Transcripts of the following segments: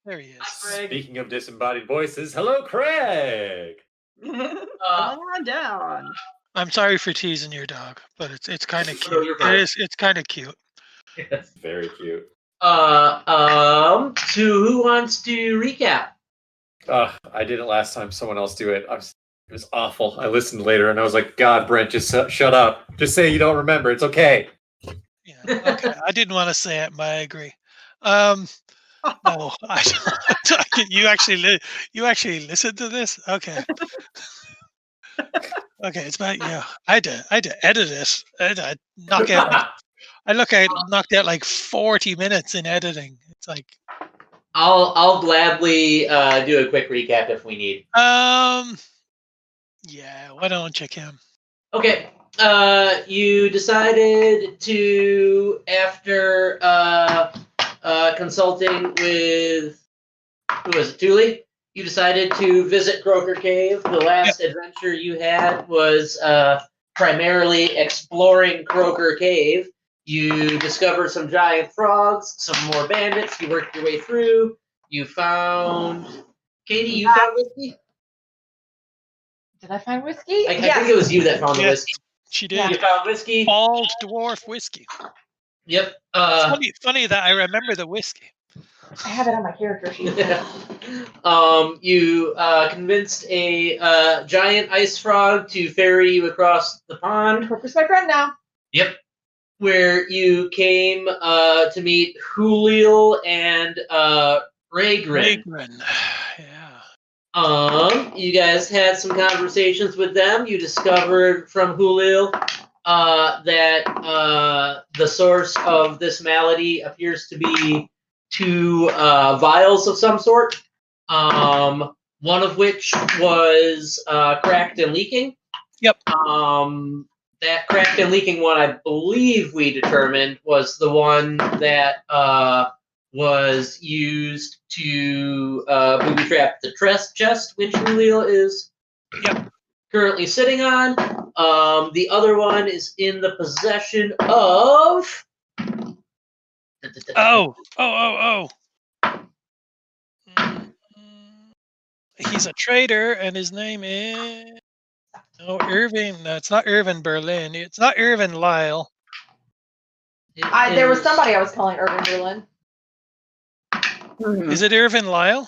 There he is. Speaking of disembodied voices, hello, Craig. Come on down. I'm sorry for teasing your dog, but it's kind of No, cute. you're fine. It's kind of cute. Yes. Very cute. So who wants to recap? I did it last time. Someone else do it. It was awful. I listened later and I was like, God, Brent, just shut up. Just say you don't remember. It's okay. Yeah. Okay. I didn't want to say it, but I agree. No, you actually listened to this? Okay. Okay, it's about I had to edit it. I had to knock out. I knocked out like 40 minutes in editing. It's like I'll gladly do a quick recap if we need. yeah. Why don't you, Kim? Okay. You decided to, after consulting with, who was it, Thule? You decided to visit Croaker Cave. The last adventure you had was primarily exploring Croaker Cave. You discovered some giant frogs, some more bandits. You worked your way through. You found... Katie, you found whiskey? Did I find whiskey? I think it was you that found the whiskey. She did. You found whiskey? Bald dwarf whiskey. Yep. Funny that I remember the whiskey. I have it on my character sheet. You convinced a giant ice frog to ferry you across the pond. Croaker's my friend now. Yep. Where you came to meet Julio and Raygrin. Yeah. You guys had some conversations with them. You discovered from Julio that the source of this malady appears to be two vials of some sort. One of which was cracked and leaking. Yep. That cracked and leaking one, I believe we determined, was the one that was used to booby trap the chest, which Julio is currently sitting on. The other one is in the possession of... Oh. He's a traitor, and his name is Irving. No, it's not Irvin Berlin. It's not Irvin Lyle. There was somebody I was calling Irvin Berlin. Is it Irvin Lyle?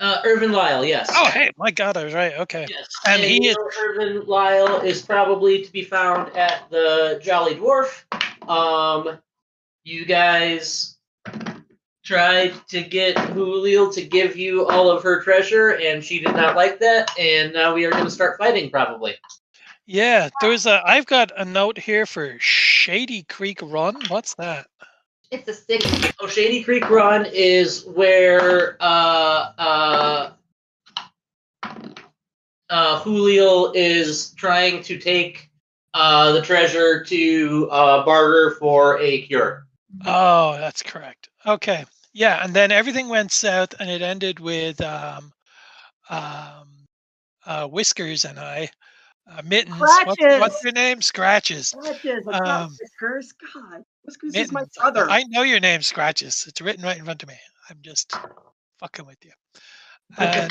Irvin Lyle, yes. Oh, hey, my God, I was right. Okay. Yes. And he is... Irvin Lyle is probably to be found at the Jolly Dwarf. You guys tried to get Julio to give you all of her treasure, and she did not like that, and now we are going to start fighting, probably. Yeah, I've got a note here for Shady Creek Run. What's that? It's a city. Oh, Shady Creek Run is where Julio is trying to take the treasure to barter for a cure. Oh, that's correct. Okay. Yeah, and then everything went south, and it ended with Whiskers and I. Mittens. What's your name? Scratches. Scratches. Whiskers. God. Whiskers is my brother. I know your name, Scratches. It's written right in front of me. I'm just fucking with you. And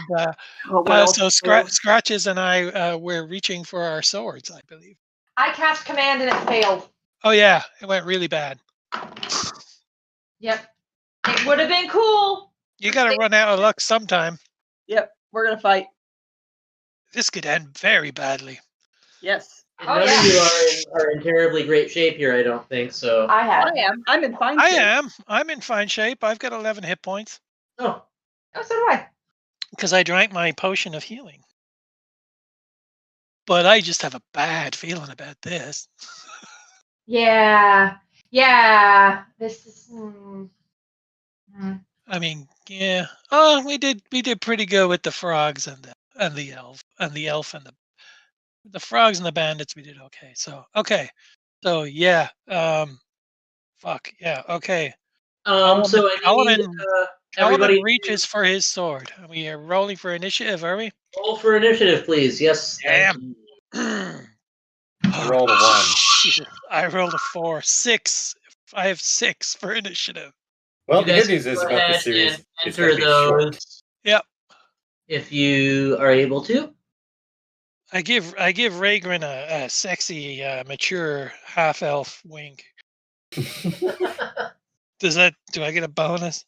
so Scratches and I were reaching for our swords, I believe. I cast command and it failed. Oh yeah, it went really bad. Yep. It would have been cool. You got to run out of luck sometime. Yep, we're gonna fight. This could end very badly. Yes. And none of you are in terribly great shape here, I don't think so. I am. I'm in fine shape. I'm in fine shape. I've got 11 hit points. Oh, so do I. Because I drank my potion of healing. But I just have a bad feeling about this. Yeah. This is. I mean, yeah. Oh, we did pretty good with the frogs and the elf and the frogs and the bandits. We did okay. So yeah. Fuck yeah. Okay. So I need everybody reaches for his sword. We are rolling for initiative, are we? Roll for initiative, please. Yes. Damn. I rolled a 1. I rolled a 4. 6. I have 6 for initiative. Well, You the guys good news can is go about ahead this series and it's enter going to be short. those Yep. if you are able to. I give Ragran a sexy, mature half elf wink. Do I get a bonus?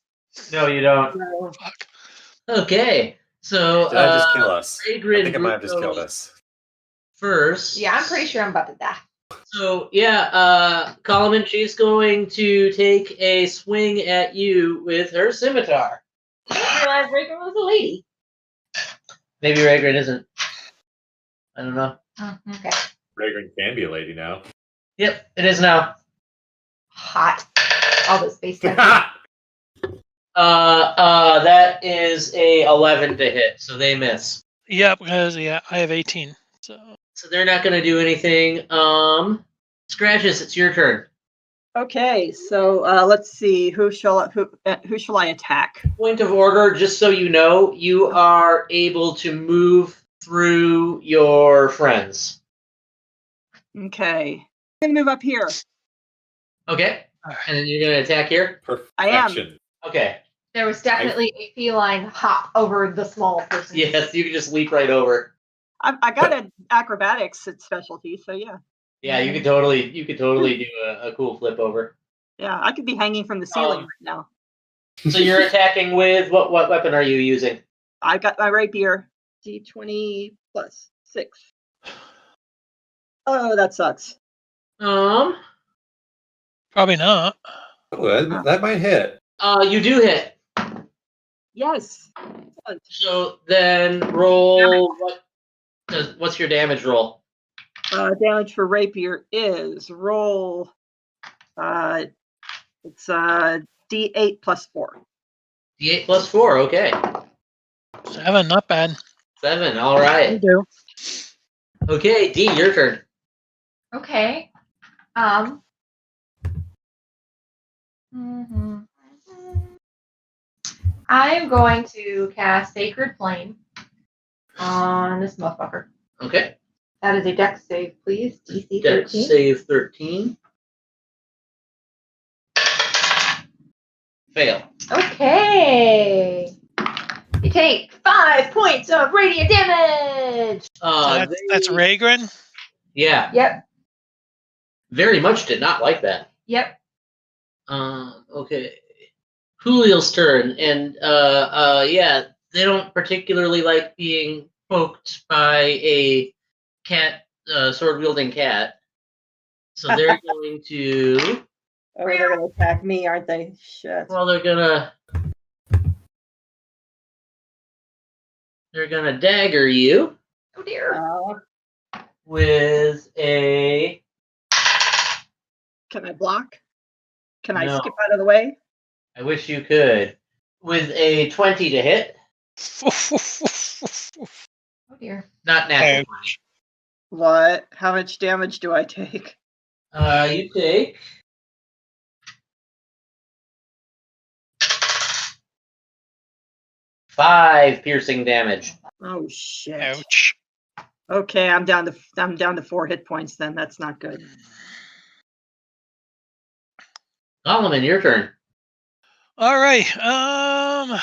No, you don't. No. Fuck. Okay, so Did I just kill us? I Ragran think I might have just killed goes us. first. Yeah, I'm pretty sure I'm about to die. So yeah, Coleman, she's going to take a swing at you with her scimitar. I didn't realize Reagan was a lady. Maybe Ragran isn't. I don't know. Oh, okay. Fragrant can be a lady now. Yep, it is now. Hot. All this space time. That is a 11 to hit, so they miss. Yep, because I have 18. So they're not going to do anything. Scratches, it's your turn. Okay, so let's see. Who shall I attack? Point of order, just so you know, you are able to move through your friends. Okay, I'm gonna move up here. Okay, and then you're going to attack here? I am. Perfection. Okay. There was definitely a feline hop over the small person. Yes, you can just leap right over. I got an acrobatics specialty, so yeah. Yeah, you could totally do a cool flip over. Yeah, I could be hanging from the ceiling right now. So you're attacking with what weapon are you using? I got my rapier. D20 plus 6. Oh, that sucks. Probably not. Oh, that might hit. You do hit. Yes. Excellent. So then roll what's your damage roll? Damage for rapier is roll. It's D8 plus 4. D8 plus 4, okay. 7, not bad. 7, all right. do. Okay, D, your turn. Okay. I'm going to cast Sacred Flame on this motherfucker. Okay. That is a dex save, please. DC 13. Dex save 13. Fail. Okay. You take 5 points of radiant damage. That's Ragran? Yeah. Yep. Very much did not like that. Yep. Okay. Julio's turn, and yeah, they don't particularly like being poked by a cat, sword-wielding cat. So they're going to. Oh, they're gonna attack me, aren't they? Shit. Well, they're gonna dagger you. Oh dear. With a. Can I block? Can No. I skip out of the way? I wish you could. With a 20 to hit. Oh dear. Not natural. What? How much damage do I take? You take. 5 piercing damage. Oh shit. Ouch. Okay, I'm down to 4 hit points then. That's not good. Solomon, your turn. All right. I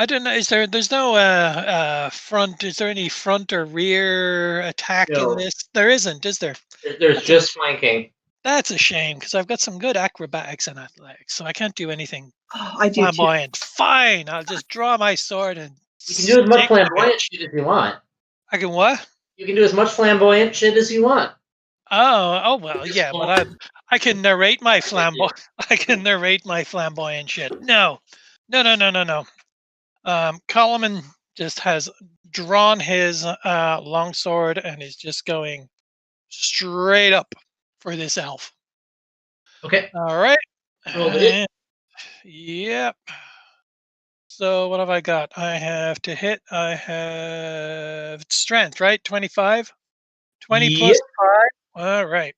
don't know. There's no front? Is there any front or rear attack No. in this? There isn't, is there? There's just flanking. That's a shame because I've got some good acrobatics and athletics, so I can't do anything Oh, I do too. flamboyant. Fine, I'll just draw my sword and. You can do as much stick with flamboyant it. shit as you want. I can what? You can do as much flamboyant shit as you want. Oh well, Just yeah, but I can narrate my flamboyant shit. No. Coleman just has drawn his longsword and is just going straight up for this elf. Okay. All right. Roll the hit. Yep. So what have I got? I have to hit. I have strength, right? 25? 20 plus 5? All right.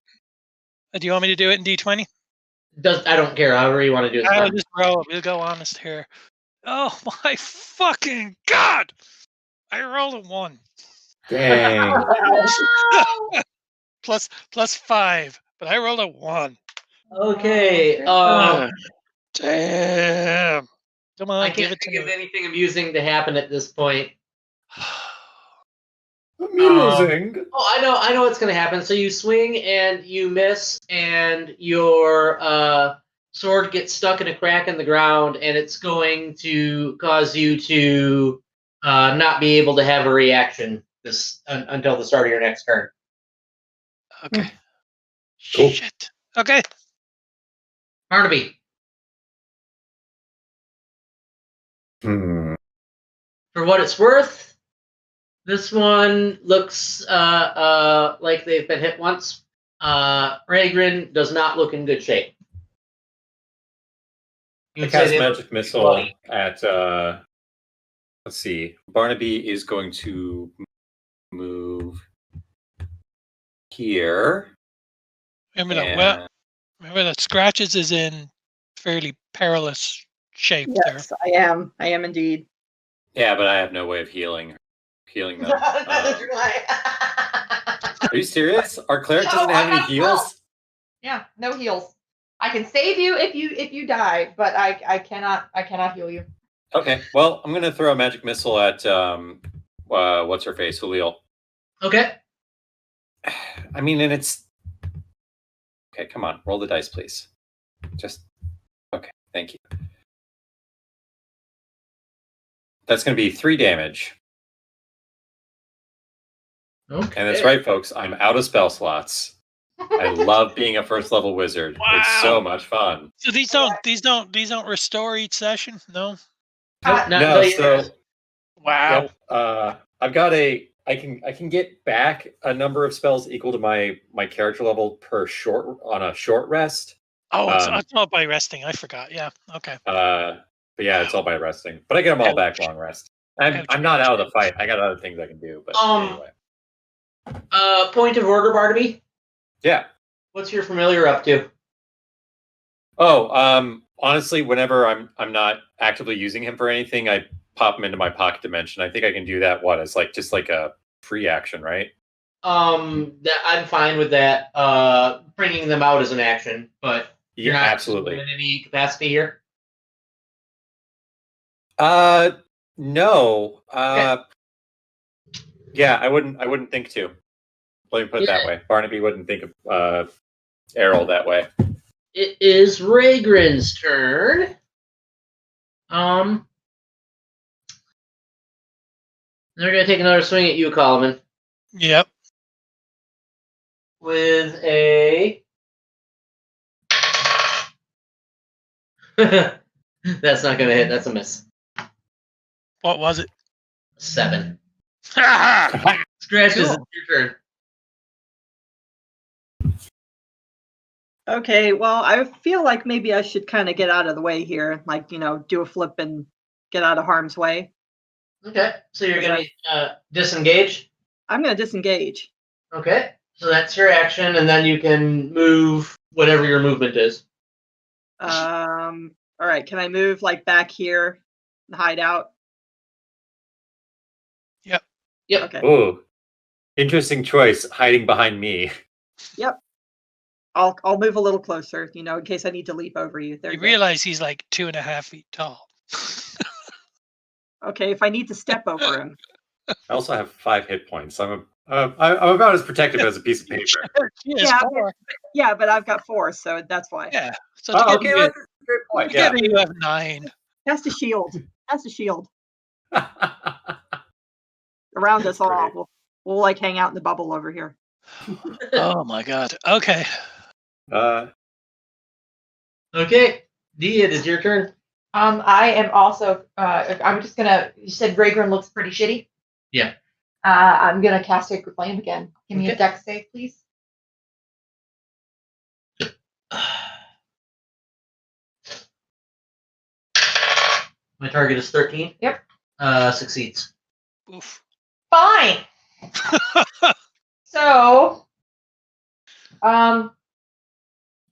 Do you want me to do it in D20? I don't care. However you want to do it. I'll just roll it. We'll go honest here. Oh my fucking god! I rolled a 1. Dang. plus 5, but I rolled a 1. Okay. Damn. Come I on, give can't it to think of me. anything amusing to happen at this point. Amusing. Oh, I know what's going to happen. So you swing and you miss, and your sword gets stuck in a crack in the ground, and it's going to cause you to not be able to have a reaction until the start of your next turn. Okay. Cool. Shit. Okay. Barnaby, Hmm. for what it's worth, this one looks like they've been hit once. Ragrin does not look in good shape. I You'd say cast they look magic pretty missile bloody. at. Let's see. Barnaby is going to move here. Remember that. and- Well, remember that Scratches is in fairly perilous shape Yes, I am. I am indeed. Yeah, but I have no way of healing them. Neither do I. Are you serious? Our cleric doesn't No, have I any got heals? Yeah, no heals. I can save you if you die, but I cannot heal you. Okay, well, I'm gonna throw a magic missile at what's her face, Julio. Okay. I mean, and it's okay. Come on, roll the dice, please. Just okay. Thank you. That's gonna be 3 damage, Okay. and that's right, folks. I'm out of spell slots. I love being a first level wizard. It's so much fun. So these don't restore each session? No. Nope, not No, until you so Wow. yep. I've got I can get back a number of spells equal to my character level on a short rest. Oh, it's not by resting. I forgot. Yeah. Okay. But yeah, it's all by resting. But I get them all back long rest. I'm not out of the fight. I got other things I can do. But anyway. Point of order, Barnaby. Yeah. What's your familiar up to? Oh, honestly, whenever I'm not actively using him for anything, I pop him into my pocket dimension. I think I can do that. As just like a free action, right? That I'm fine with that. Bringing them out as an action, but you're Yeah, not absolutely. in any capacity here. No. Okay. Yeah, I wouldn't think to. Let me put it that way. Barnaby wouldn't think of Errol that way. It is Ragrin's turn. They're gonna take another swing at you, Coleman, Yep. with a. That's not gonna hit. That's a miss. What was it? 7. Ha Scratches. Cool. It's your turn. Okay, well, I feel like maybe I should kind of get out of the way here, like, do a flip and get out of harm's way. Okay, so you're gonna disengage. I'm going to disengage. Okay, so that's your action, and then you can move whatever your movement is. All right, can I move like back here and hide out? Yep. Yep. Okay. Ooh, interesting choice. Hiding behind me. Yep. I'll move a little closer, in case I need to leap over you. There You you go. realize he's like 2.5 feet tall. Okay, if I need to step over him. I also have 5 hit points. I'm about as protective as a piece of paper. He has Yeah, 4. Yeah, but I've got 4, so that's why. Yeah. So Oh, together, okay, that's a great point. Yeah. together you have 9. Has to shield. Around us all. Great. We'll like hang out in the bubble over here. Oh my god. Okay. Okay, Dia, it is your turn. I am also. I'm just gonna. You said Ragrin looks pretty shitty. Yeah. I'm gonna cast Sacred Flame again. Give me a Okay. dex save, please. My target is 13. Yep. Succeeds. Oof. Fine. So,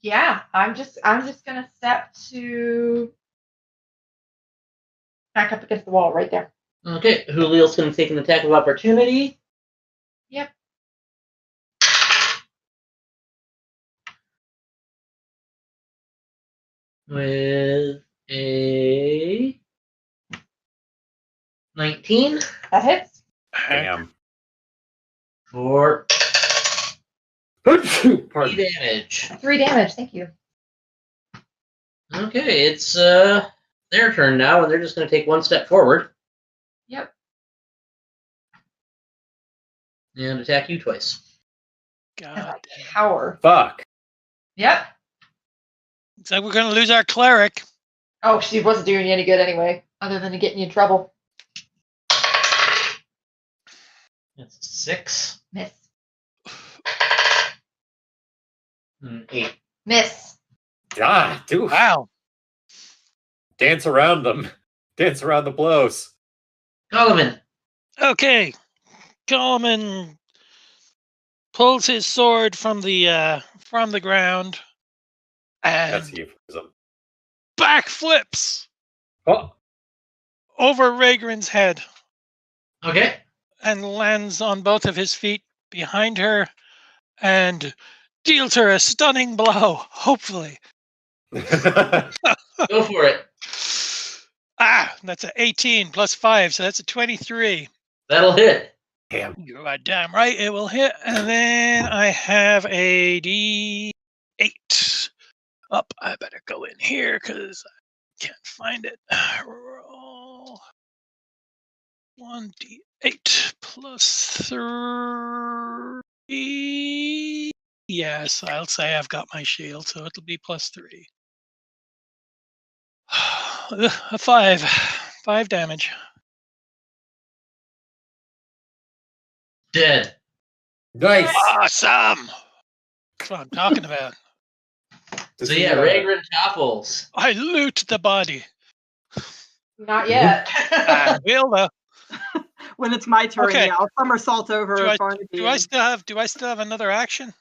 yeah, I'm just gonna step to back up against the wall right there. Okay, Julio's going to take an attack of opportunity. Yep. with a 19 That hits. Damn. for Pardon. 3 damage. 3 damage. Thank you. Okay, it's their turn now, and they're just going to take 1 step forward Yep. and attack you twice. As God I damn. cower. Fuck. Yep. Looks like we're gonna lose our cleric. Oh, she wasn't doing you any good anyway, other than getting you in trouble. That's 6 Miss. and 8. Miss. Ah, dude. Wow. Dance around them. Dance around the blows. Solomon. Okay. Coleman pulls his sword from the ground That's and euphemism. backflips Oh, over Ragran's head Okay. and lands on both of his feet behind her and deals her a stunning blow, hopefully. Go for it. That's an 18 plus 5, so that's a 23. That'll hit. damn. You are damn right it will hit. And then I have a D8 up. I better go in here because I can't find it. Roll 1D8 plus 3. Yes, I'll say I've got my shield, so it'll be plus 3. A 5. 5 damage. Dead. Nice. Awesome. That's what I'm talking about. Does So he, yeah, Ragran topples. I loot the body. Not yet. I will though. When it's my turn, Okay. yeah, I'll somersault over Do I- Barnaby. Do I still have another action?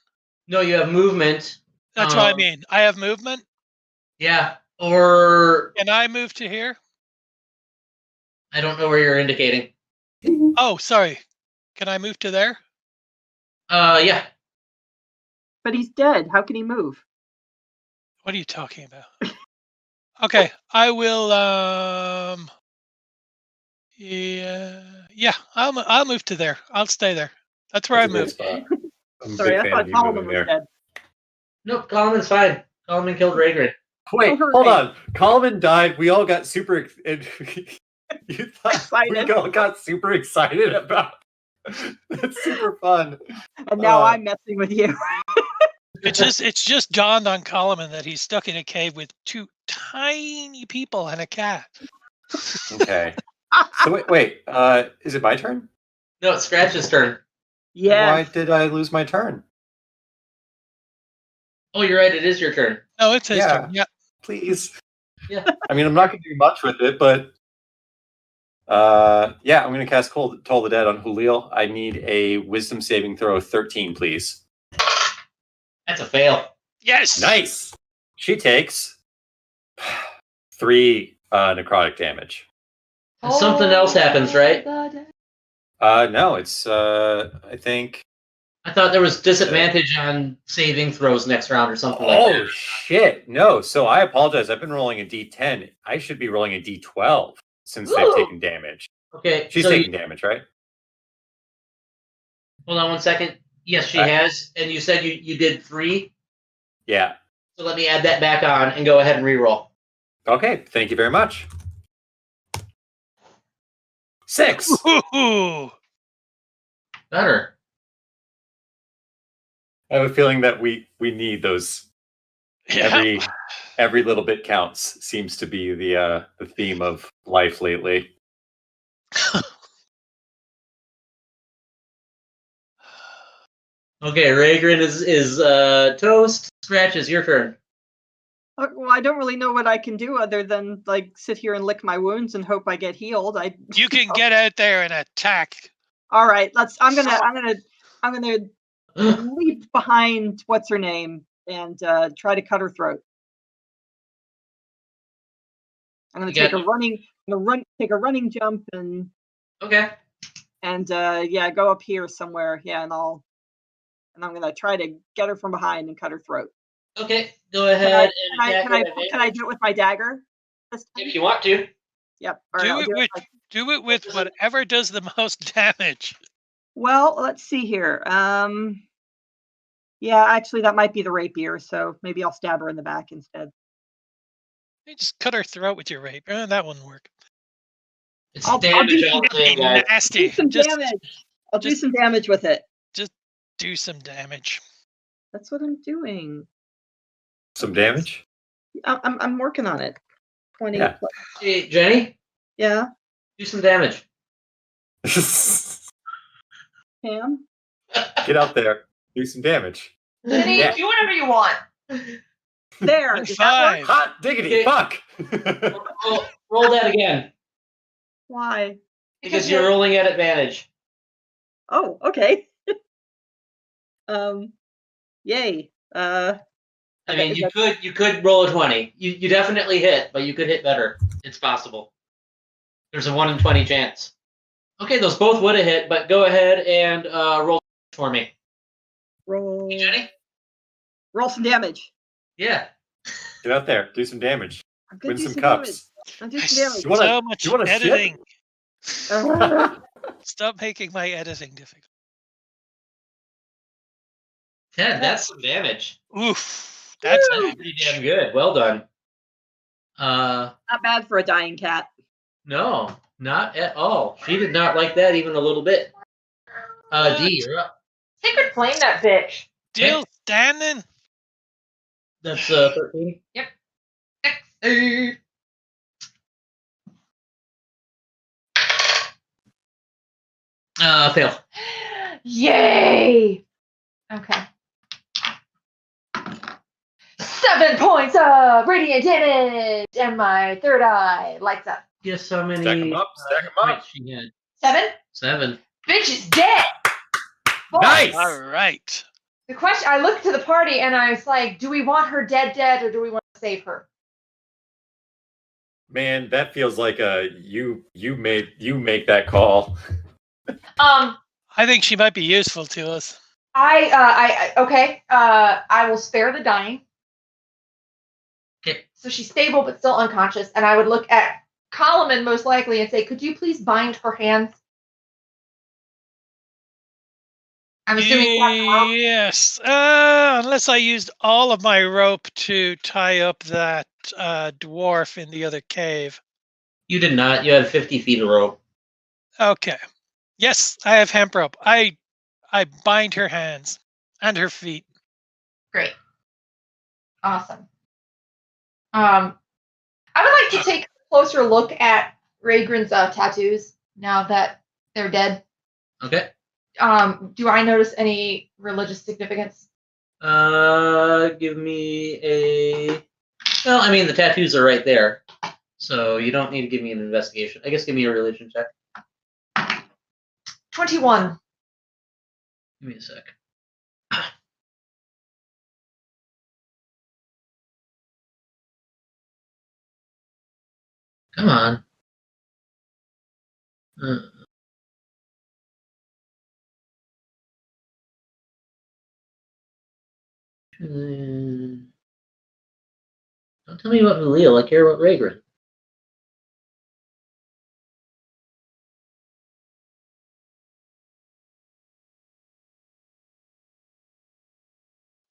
No, you have movement. That's what I mean. I have movement. Yeah. Or Can I move to here? I don't know where you're indicating. Oh, sorry. Can I move to there? Yeah. But he's dead. How can he move? What are you talking about? Okay, I will. Yeah, I'll move to there. I'll stay there. That's where That's a I good moved. spot. I'm a Sorry, big I fan thought of you Solomon moving was there. dead. Nope, Coleman's fine. Coleman killed Ragran. Wait, Oh, hold hooray. on. Coleman died. We all got super. You thought Excited. we all got super excited about. That's super fun. And now Uh, I'm messing with you. It's just dawned on Coleman that he's stuck in a cave with 2 tiny people and a cat. Okay. So wait. Is it my turn? No, it's Scratch's turn. Yeah. Why did I lose my turn? Oh, you're right. It is your turn. Oh, it's his Yeah. turn. Yeah. Please. Yeah. I mean, I'm not going to do much with it, but yeah, I'm going to cast Toll the Dead on Julio. I need a Wisdom saving throw of 13, please. That's a fail. Yes. Nice. She takes 3 necrotic damage. And something else happens, right? No, it's I think. I thought there was disadvantage on saving throws next round or something like Oh that. shit! No, so I apologize. I've been rolling a D10. I should be rolling a D12 since they've Ooh. taken damage. Okay, She's so taking damage, right? hold on 1 second. Yes, she Alright. has. And you said you did 3. Yeah. So let me add that back on and go ahead and reroll. Okay. Thank you very much. 6. Ooh. Better. I have a feeling that we need those. Yeah. Every little bit counts seems to be the theme of life lately. Okay, Ragran is toast. Scratch, is your turn. Well, I don't really know what I can do other than like sit here and lick my wounds and hope I get healed. You can get out there and attack. All right, I'm gonna leap behind what's her name and try to cut her throat. I'm gonna You take a running jump and Okay. yeah, go up here somewhere. Yeah, and I'm gonna try to get her from behind and cut her throat. Okay, go ahead and attack her at Can I do it with my dagger this time? if you want to. Yep. All right, Do I'll it do with like- do it with whatever does the most damage. Well, let's see here. Yeah, actually, that might be the rapier, so maybe I'll stab her in the back instead. You just cut her throat with your rape. That wouldn't work. It's I'll damage do all the same, Be guys. nasty. Do some Just damage. I'll do just- some damage with it. do some damage. That's what I'm doing. Some damage. I'm working on it. 20. Yeah. Hey, Jenny, Yeah. do some damage. Pam. Get out there. Do some damage. Jenny, Yeah. do whatever you want. There. And Does that work? 5. Hot diggity. Okay. Fuck. Roll that again Why? because you're rolling at advantage. Oh, okay. Yay. I Okay, mean, is you could roll a 20. You definitely hit, but you could hit better. It's possible. There's a 1 in 20 chance. Okay, those both would have hit, but go ahead and roll for me. roll. Hey, Jenny? Roll some damage. Yeah. Get out there. Do some damage. I'm gonna Win do some damage. cups. I'm doing some damage. You wanna- So much you wanna shit? editing. Uh, Stop making my editing difficult. 10, that's some damage. Oof. That's Woo! Pretty damn good. Well done. not bad for a dying cat. No, not at all. She did not like that even a little bit. D, you're up. Sacred flame that bitch. still standing. That's 13. Six. Fail. Yay! Okay. 7 points of radiant damage, and my third eye lights up. Guess how many Stack 'em up. Stack 'em up. points she had? 7? 7. Bitch is dead. Boy, Nice. All right. The question, I looked to the party and I was like, do we want her dead, or do we want to save her? Man, that feels like you make that call. I think she might be useful to us. Okay. I will spare the dying. Okay. So she's stable but still unconscious, and I would look at Coleman most likely and say, could you please bind her hands? I'm assuming you have the rope. Yes. Unless I used all of my rope to tie up that dwarf in the other cave. You did not. You had 50 feet of rope. Okay. Yes, I have hemp rope. I bind her hands and her feet. Great. Awesome. I would like to take a closer look at Ragran's tattoos now that they're dead. Okay. Do I notice any religious significance? Give me a. Well, I mean, the tattoos are right there, so you don't need to give me an investigation. I guess give me a religion check. 21. Give me a sec. Come on. Don't tell me about Valil. I care about Ragran.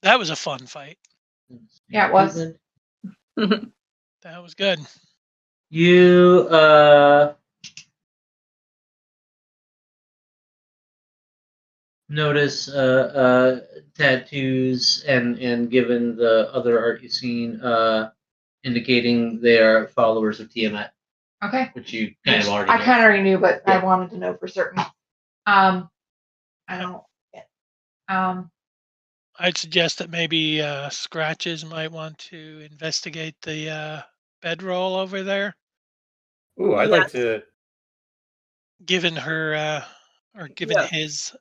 That was a fun fight. Yeah, it was. That was good. You notice tattoos and given the other art you've seen indicating they are followers of Tiamat, Okay. which you kind of already I know. kind of already knew, but I Yeah. wanted to know for certain. I don't. I'd suggest that maybe Scratches might want to investigate the bedroll over there, Ooh, I'd like to. given her or given Yeah. his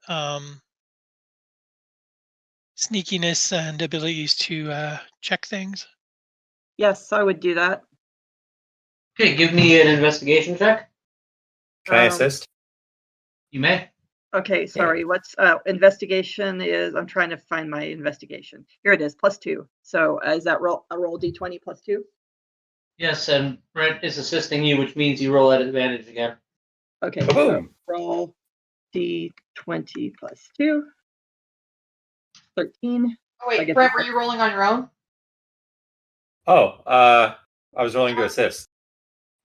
sneakiness and abilities to check things. Yes, I would do that. Okay, give me an investigation check. Can I Um, assist? You may. Okay, sorry. What's investigation is? I'm trying to find my investigation. Here it is, +2. So is that a roll d20 +2? Yes, and Brent is assisting you, which means you roll at advantage again. Okay, so Boom. roll d20 +2. 13. Oh, I wait, get Brent, the- were you rolling on your own? Oh, I was rolling to assist.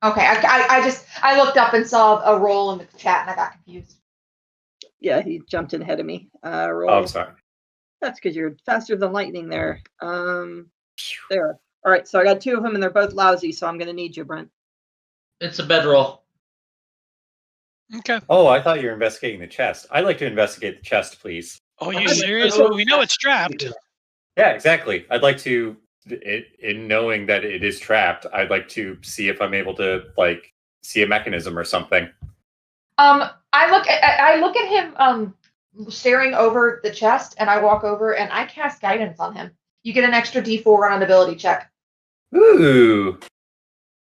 Okay, I looked up and saw a roll in the chat and I got confused. Yeah, he jumped in ahead of me. Roll. Oh, I'm sorry. That's because you're faster than lightning there. There. All right, so I got 2 of them and they're both lousy, so I'm going to need you, Brent. It's a bedroll. Okay. Oh, I thought you were investigating the chest. I'd like to investigate the chest, please. Oh, you Okay. serious? So- We know it's trapped. Yeah, exactly. I'd like to, in knowing that it is trapped, I'd like to see if I'm able to see a mechanism or something. I look at him staring over the chest, and I walk over and I cast guidance on him. You get an extra D4 on an ability check. Ooh.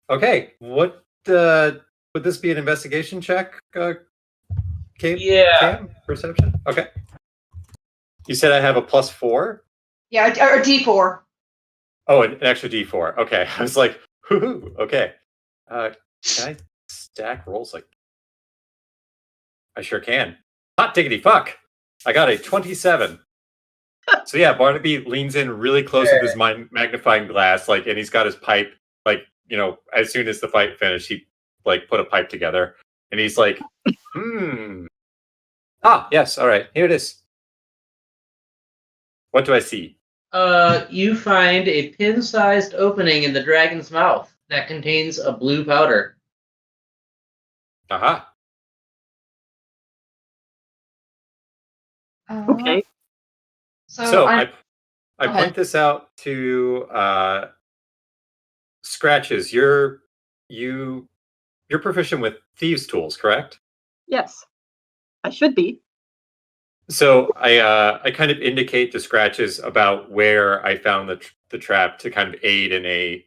Okay. What would this be an investigation check? Cam? Yeah. Cam? Perception? Okay. You said I have a +4? Yeah, or D4. Oh, an extra D4. Okay. I was like, whoo, okay. Can I stack rolls like I sure can. Hot diggity fuck. I got a 27. So yeah, Barnaby leans in really close with his magnifying glass, and he's got his pipe, as soon as the fight finished, he put a pipe together. And he's like, Ah, yes, all right, here it is. What do I see? You find a pin-sized opening in the dragon's mouth that contains a blue powder. Aha. Okay. So I ahead. point this out to Scratches. You're proficient with thieves' tools, correct? Yes. I should be. So I kind of indicate to Scratches about where I found the trap to kind of aid in a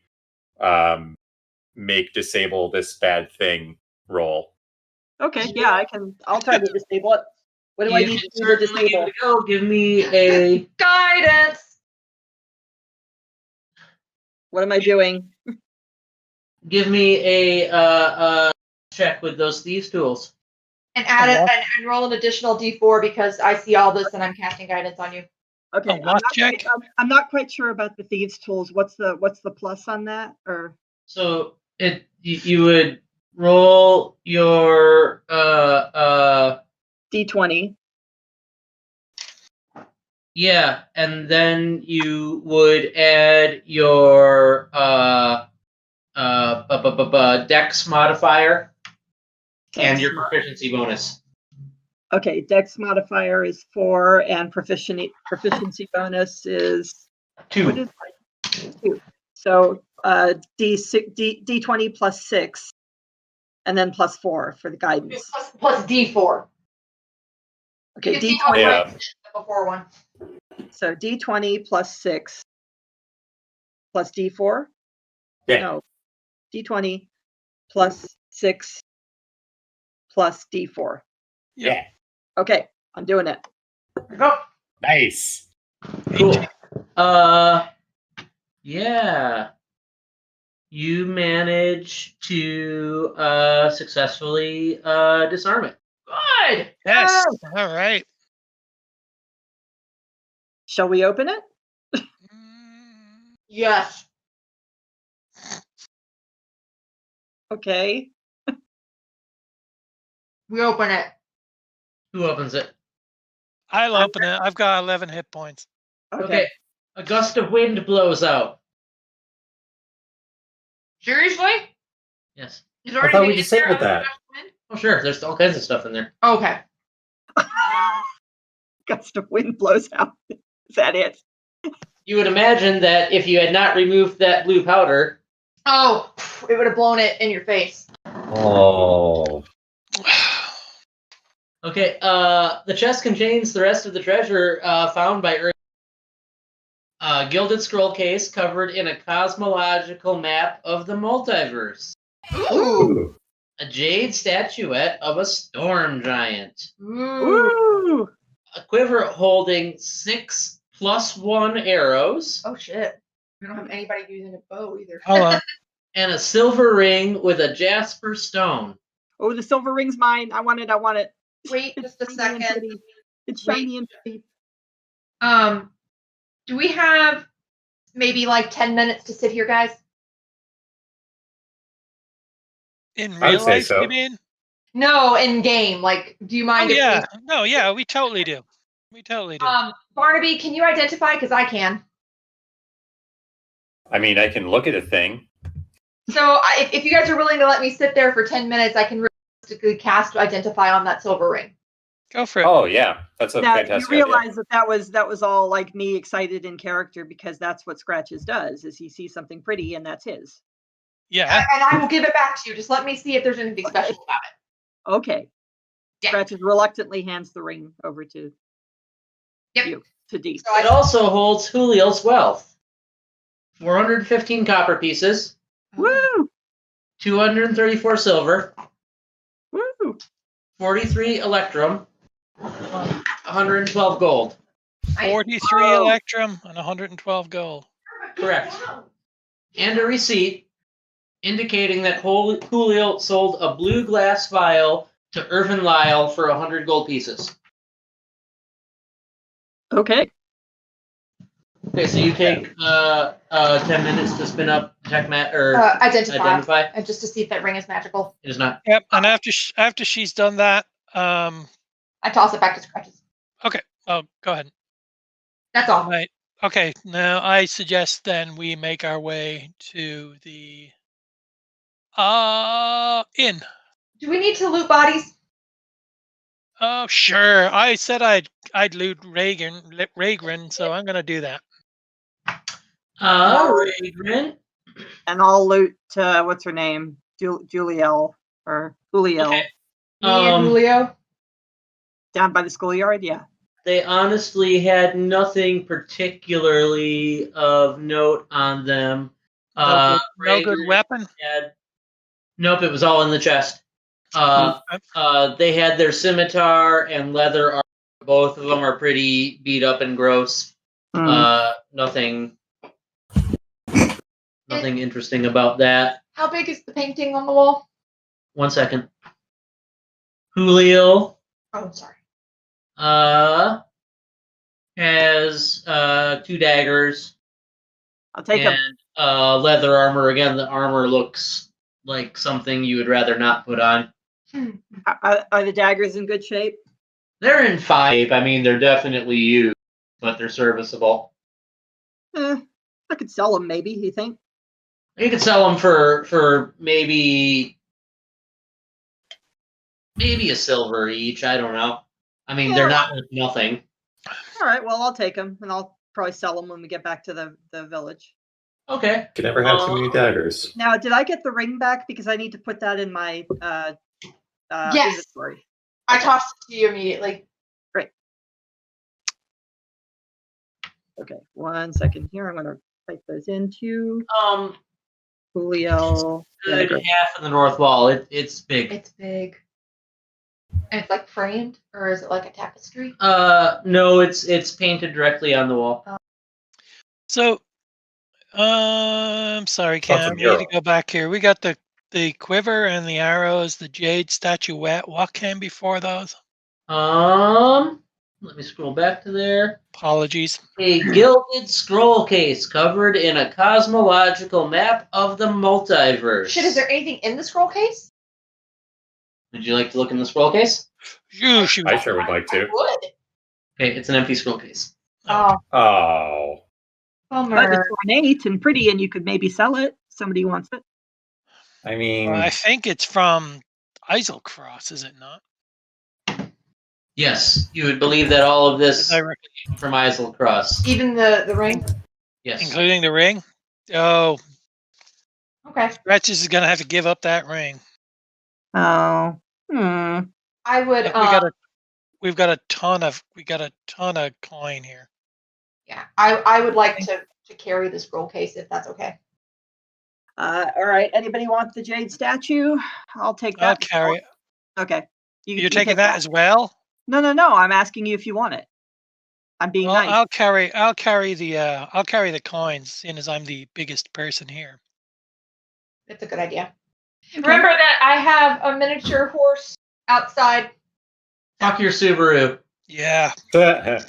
make disable this bad thing roll. Okay, yeah, I'll try to disable it. What do I need to do to certainly disable? give it a go. Give me a Guidance. What am I doing? check with those thieves' tools. And add it and roll an additional D4 because I see all this and I'm casting guidance on you. Okay, I'm not quite sure about the thieves' tools. What's the plus on that? Or So you would roll your D20. Yeah, and then you would add your Dex modifier and your proficiency bonus. Okay, Dex modifier is 4 and proficiency bonus is 2. What is it? 2. So D20 plus 6, and then plus 4 for the guidance. Plus D4. Okay, You D20. Yeah. Before one. So D20 plus 6 plus D4? Yeah. No. D20 plus 6 plus D4. Yeah. Okay, I'm doing it. Go. Nice. Cool. Yeah. You manage to successfully disarm it. Good. Yes. All right. Shall we open it? Yes. Okay. We open it. Who opens it? I'll open it. I've got 11 hit points. Okay. A gust of wind blows out. Seriously? Yes. Is there I thought we anything in there disabled other that. than wind? Oh, sure. There's all kinds of stuff in there. Okay. Gust of wind blows out. Is that it? You would imagine that if you had not removed that blue powder. Oh, it would have blown it in your face. Oh. Okay. The chest contains the rest of the treasure found by Earth. Gilded scroll case covered in a cosmological map of the multiverse. Ooh. a jade statuette of a storm giant. Ooh. A quiver holding 6 +1 arrows. Oh shit. We don't have anybody using a bow either. Hold on. And a silver ring with a jasper stone. Oh, the silver ring's mine. I want it. I want it. Wait It's just a shiny and second. pretty. It's Wait. shiny and pretty. Do we have maybe like 10 minutes to sit here, guys? In I would real say life, so. you mean? No, in game. Like, do you Oh mind if yeah. No, yeah, we totally do. We totally do. Barnaby, can you identify? Because I can. I mean, I can look at a thing. So if you guys are willing to let me sit there for 10 minutes, I can realistically cast identify on that silver ring. Go for it. Oh yeah, that's a Now you fantastic idea. realize that was all like me excited in character because that's what Scratches does. Is he sees something pretty and that's his. Yeah. And I will give it back to you. Just let me see if there's anything special about it. Okay. Yeah. Scratches reluctantly hands the ring over to you, to D. So It also holds Julio's wealth. 415 copper pieces, Woo! 234 silver, Woo! 43 electrum, 112 gold. 43 Oh. electrum and 112 gold. Correct. And a receipt indicating that Julio sold a blue glass vial to Irvin Lyle for 100 gold pieces. Okay. Okay, so you take 10 minutes to spin up identify. And just to see if that ring is magical. It is not. Yep. And after she's done that, I toss it back to Scratches. okay. Oh, go ahead. That's all. Right. Okay. Now I suggest then we make our way to the inn. Do we need to loot bodies? Oh, sure. I said I'd loot Ragran, so I'm gonna do that. Ragran. And I'll loot what's her name? Juliel or Julio. Okay. Me and Julio? Down by the schoolyard, yeah. They honestly had nothing particularly of note on them. No good Ragran weapon. Nope, it was all in the chest. They had their scimitar and leather armor. Both of them are pretty beat up and gross. Nothing interesting about that. How big is the painting on the wall? 1 second. Julio Oh, sorry. has 2 daggers I'll take them. and leather armor. Again, the armor looks like something you would rather not put on. Are the daggers in good shape? They're in 5. I mean, they're definitely used, but they're serviceable. I could sell them, maybe. You think? You could sell them for maybe a silver each. I don't know. I mean, they're not worth nothing. All right. Well, I'll take them, and I'll probably sell them when we get back to the village. Okay. Can never have too many daggers. Now, did I get the ring back? Because I need to put that in my Yes. inventory. I tossed it to you immediately. Okay. 1 second here. I'm going to type those into Um, Julio. good dagger. half of the north wall. It's big. It's big. And it's like framed, or is it like a tapestry? No, it's painted directly on the wall. So, I'm sorry, That's a Cam. We need mural. to go back here. We got the quiver and the arrows, the jade statuette. What came before those? Let me scroll back to there. Apologies. A gilded scroll case covered in a cosmological map of the multiverse. Shit, is there anything in the scroll case? Would you like to look in the scroll case? You shoot. I sure would like to. Would. Okay, it's an empty scroll case. Oh, Oh, But bummer. it's ornate and pretty, and you could maybe sell it. Somebody wants it. I mean, I think it's from Eiselcross, is it not? Yes, you would believe that all of this As I re- from Isle Cross. Even the ring? Yes. including the ring? Oh, Okay. Scratches is gonna have to give up that ring. Oh. I would, Look, we've got a ton of coin here. yeah, I would like to carry the scroll case if that's okay. All right. Anybody want the jade statue? I'll take that. I'll carry it. Okay. You You're taking take that as well? No. I'm asking you if you want it. I'm being Well, nice. I'll carry the coins, seeing as I'm the biggest person here. It's a good idea. Okay. Remember that I have a miniature horse outside. Fuck your Subaru. Yeah. What?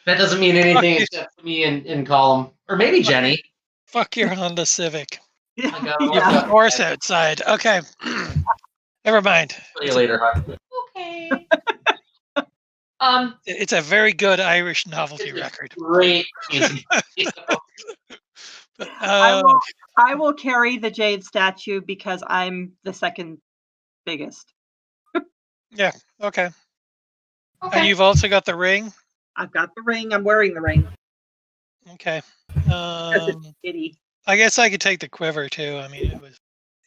That doesn't mean anything Okay. except me and Colum. Or maybe Jenny. Fuck your Honda Civic. I got You have a horse outside. Okay. Never mind. See you later, Huck. Okay. It's a very good Irish novelty It's a record. Great music. But, I will carry the jade statue because I'm the second biggest. okay. Okay. And you've also got the ring. I've got the ring. I'm wearing the ring. Okay. Because it's itty. I guess I could take the quiver too. I mean,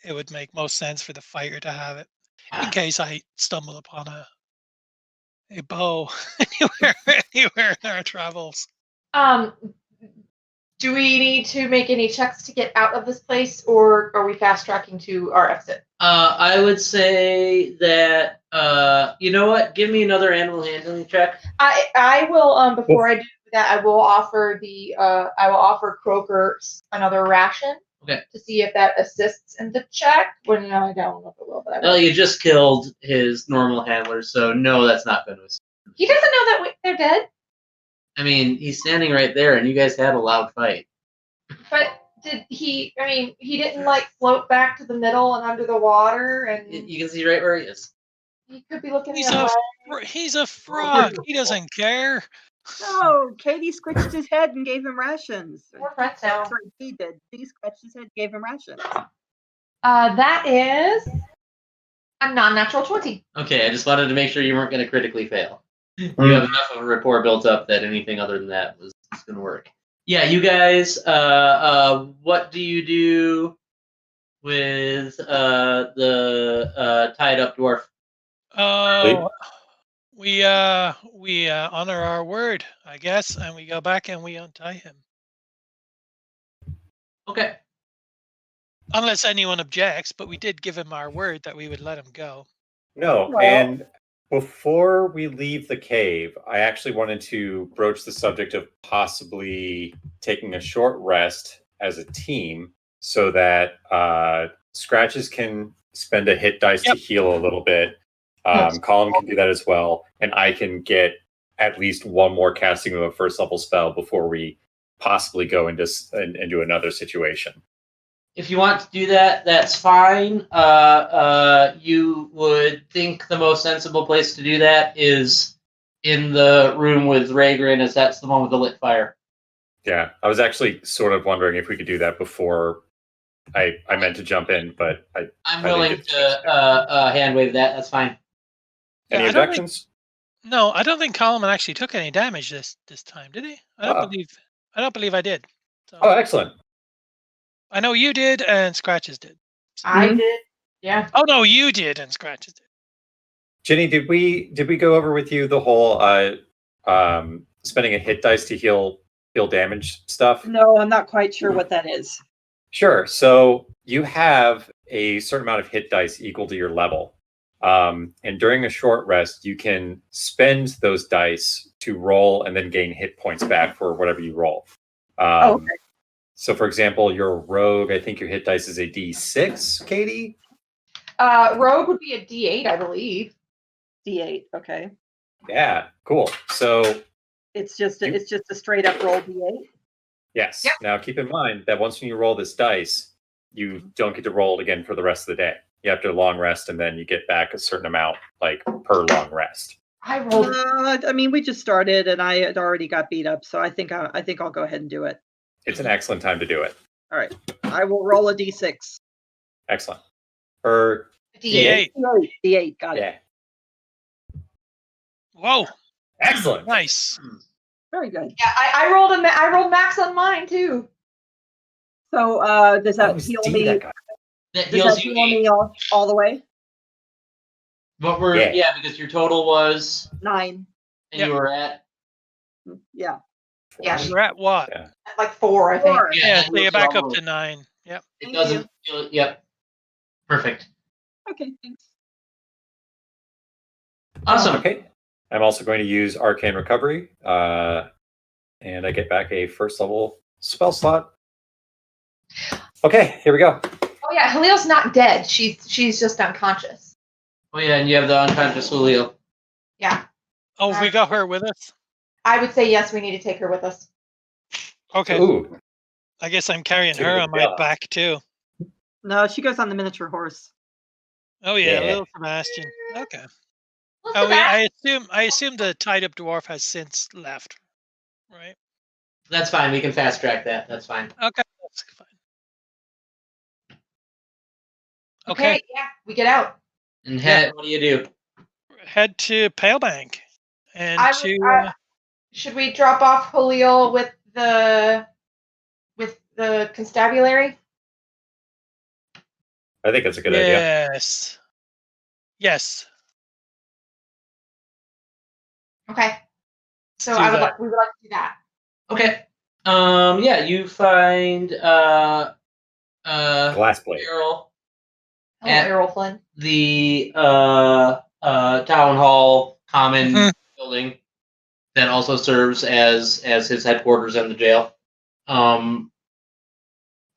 it would make most sense for the fighter to have it in case I stumble upon a bow anywhere in our travels. Do we need to make any checks to get out of this place, or are we fast tracking to our exit? I would say that you know what? Give me another animal handling check. I will before I do that, I will offer Croker another ration. Okay. To see if that assists in the check. Well, no, I don't know if it will, but I will. Well, you just killed his normal handler, so no, that's not going to assist. He doesn't know that they're dead. I mean, he's standing right there, and you guys had a loud fight. But did he? I mean, he didn't like float back to the middle and under the water, and You can see right where he is. he could be looking He's the other way. He's a frog. He doesn't care. No, Katie scratched his head and gave him rations. We're friends now. That's right, he did. He scratched his head and gave him rations. That is a non-natural 20. Okay, I just wanted to make sure you weren't going to critically fail. You have enough of a rapport built up that anything other than that was going to work. Yeah, you guys, what do you do with the tied up dwarf? We honor our word, I guess, and we go back and we untie him. Okay. Unless anyone objects, but we did give him our word that we would let him go. No, Well- and before we leave the cave, I actually wanted to broach the subject of possibly taking a short rest as a team so that Scratches can spend a hit dice to heal a little bit. Colin can do that as well, and I can get at least one more casting of a first level spell before we possibly go into another situation. If you want to do that, that's fine. You would think the most sensible place to do that is in the room with Ragran, as that's the one with the lit fire. Yeah, I was actually sort of wondering if we could do that before I meant to jump in, but I'm willing to hand wave that. That's fine. Any I don't objections? No, I don't think Coleman actually took any damage this time, did he? I don't believe I did. So, Oh, excellent. I know you did and Scratches did. I did. Yeah. Oh no, you did and Scratches did. Jenny, did we go over with you the whole spending a hit dice to heal damage stuff? No, I'm not quite sure what that is. Sure. So you have a certain amount of hit dice equal to your level. And during a short rest, you can spend those dice to roll and then gain hit points back for whatever you roll. Okay. So, for example, your rogue, I think your hit dice is a D6, Katie? Rogue would be a D8, I believe. D8. Okay. Yeah, cool. So, It's just a straight up roll D8. yes. Yep. Now, keep in mind that once you roll this dice, you don't get to roll it again for the rest of the day. You have to long rest, and then you get back a certain amount, like per long rest. I rolled. I mean, we just started, and I had already got beat up, so I think I'll go ahead and do it. It's an excellent time to do it. All right. I will roll a D6. Excellent. Per D8. D8. Got it. yeah. Whoa, Excellent. nice. Very good. Yeah, I rolled I rolled max on mine too. So does that Oh, heal Steve, me? that guy. That Does heals that you heal 8. me all the way? But because your total was 9. and you were at Yeah. Yeah, You're at what? Yeah. like 4, I think. 4. Yeah, that so you're moves back all up the- to 9. Yep. It Thank doesn't. Yep. Perfect. Okay, thanks. Awesome. Okay. I'm also going to use Arcane Recovery, and I get back a first level spell slot. Okay, here we go. Oh yeah, Halil's not dead. She's just unconscious. Oh yeah, and you have the unconscious Julio. Yeah. Oh, we got her with us? I would say yes, we need to take her with us. Okay. Ooh, I guess I'm carrying Take her her on my together. back too. No, she goes on the miniature horse. Oh yeah, Yeah. little Sebastian. Okay. Look Oh at yeah, that. I assume the tied up dwarf has since left. Right? That's fine. We can fast track that. That's fine. Okay, that's fine. Okay. Okay, yeah, we get out. And head, what do you do? Head to Palebank. And I to would, should we drop off Halil with the constabulary? I think that's a good idea. yes. Yes. Okay. So Do that. we would like to do that. Okay. Yeah, you find Glass plate. Errol Hello, And- Errol Flynn. the town hall common Mhm. building that also serves as his headquarters and the jail.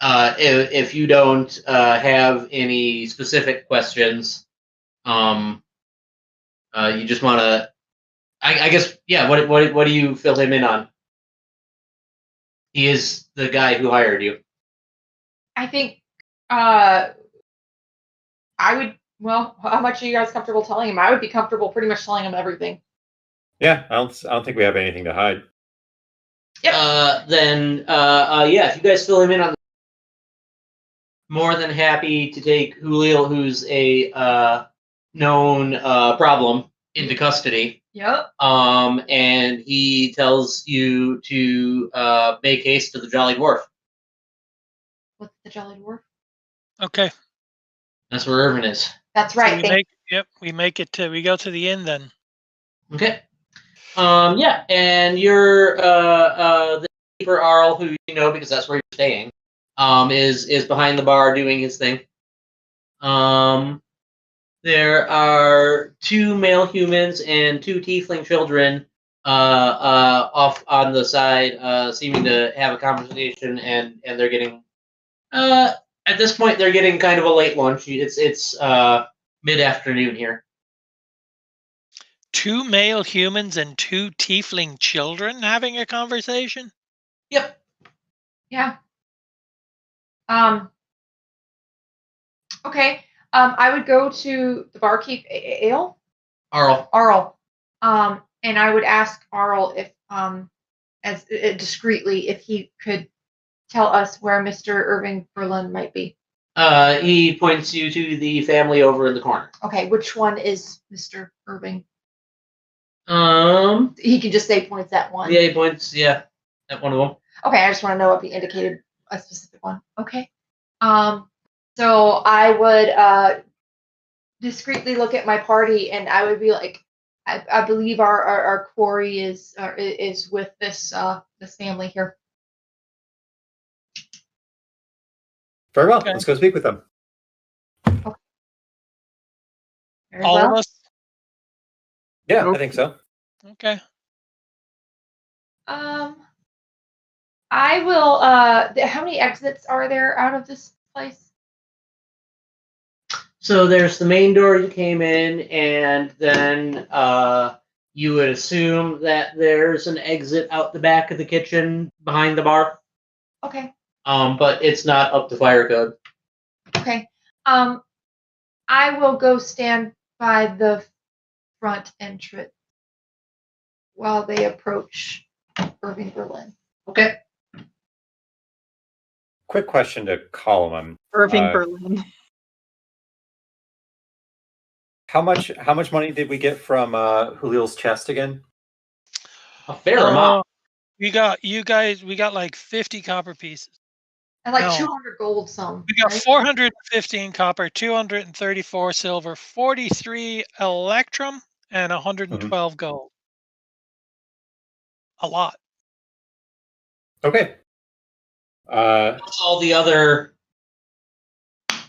If you don't have any specific questions, you just want to, I guess, yeah. What do you fill him in on? He is the guy who hired you. I think I would. Well, how much are you guys comfortable telling him? I would be comfortable pretty much telling him everything. Yeah, I don't think we have anything to hide. Yep. Then yeah, if you guys fill him in on, more than happy to take Julio, who's a known problem, into custody. Yep. And he tells you to make haste to the Jolly Dwarf. What's the Jolly Dwarf? Okay. That's where Irvin is. That's So right. we make it to we go to the inn then. Okay. Yeah, and you're the keeper Arl, who you know because that's where you're staying, is behind the bar doing his thing. There are 2 male humans and 2 tiefling children off on the side, seeming to have a conversation, and they're getting at this point they're getting kind of a late lunch. It's mid-afternoon here. 2 male humans and 2 tiefling children having a conversation? Yep. Yeah. Okay. I would go to the barkeep Ale. Arl. And I would ask Arl if as discreetly if he could tell us where Mr. Irving Berlin might be. He points you to the family over in the corner. Okay, which one is Mr. Irving? Um, He can just say points at one. yeah, he points, yeah, at one of them. Okay, I just want to know if he indicated a specific one. Okay. So I would discreetly look at my party and I would be like, I believe our quarry is with this this family here. Very well. Okay. Let's go speak with them. Very All well. of us? Yeah, Nope. I think so. Okay. I will. How many exits are there out of this place? So there's the main door you came in, and then you would assume that there's an exit out the back of the kitchen behind the bar. Okay. But it's not up to fire code. Okay. I will go stand by the front entrance while they approach Irving Berlin. Okay. Quick question to Colin. Irving Berlin. How much money did we get from Julio's chest again? A fair amount. We got we got like 50 copper pieces. And like No. 200 gold some. We got right? 415 copper, 234 silver, 43 electrum, and 112 gold. A lot. Okay. Plus all the other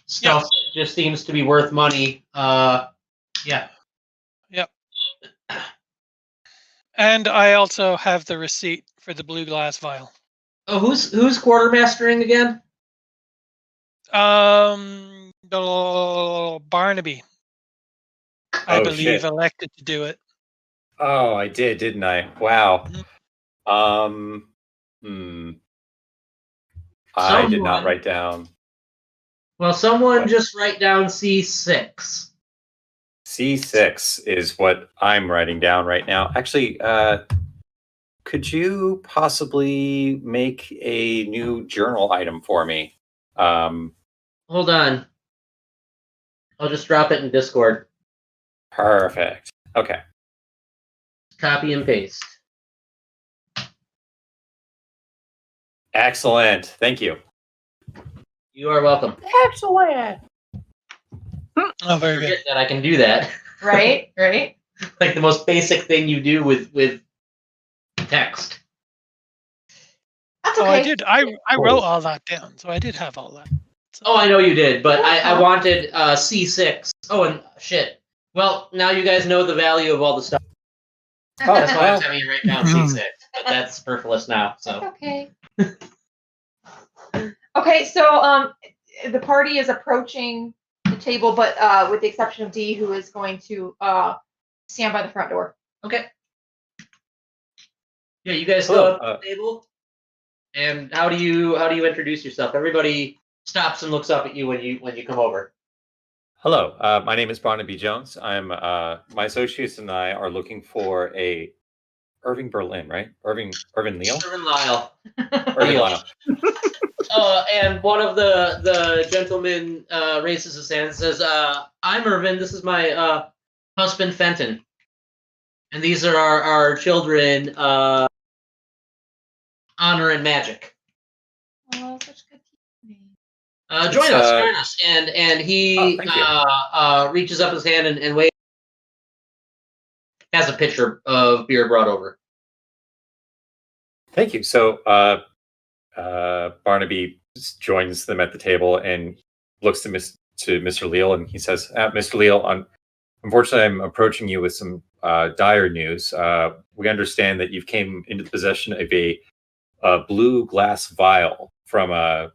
stuff that just seems to be worth money. Yeah. Yep. And I also have the receipt for the blue glass vial. Oh, who's quartermastering again? Barnaby, I Oh, believe, shit. elected to do it. Oh, I did, didn't I? Wow. Mhm. I did not Someone- write down. Well, someone What? just write down C6. C6 is what I'm writing down right now. Actually, could you possibly make a new journal item for me? Hold on. I'll just drop it in Discord. Perfect. Okay. Copy and paste. Excellent. Thank you. You are welcome. Excellent. Oh, very good. Forget that I can do that. Right? Right? Like the most basic thing you do with text. That's Oh, okay. I did. I wrote all that down, so I did have all that. So, Oh, I know you did, but I Uh-huh. wanted C6. Oh, and shit. Well, now you guys know the value of all the stuff. Oh, That's why I was well. having you write down C6. But that's superfluous now. That's So okay. Okay, so the party is approaching the table, but with the exception of D, who is going to stand by the front door. okay. Yeah, you guys Hello, go up to the table. And how do you introduce yourself? Everybody stops and looks up at you when you come over. Hello. My name is Barnaby Jones. I'm my associates and I are looking for a Irving Berlin, right? Irvin Leal? Irvin Lyle. Irvin Lyle. And one of the gentlemen raises his hand and says, I'm Irvin. This is my husband, Fenton. And these are our children, Honor and Magic. Oh, such good name. Join us. And he thank you. reaches up his hand and waves. Has a pitcher of beer brought over. Thank you. So Barnaby joins them at the table and looks to Mr. Leal, and he says, Mr. Leal, unfortunately, I'm approaching you with some dire news. We understand that you've came into the possession of a blue glass vial from a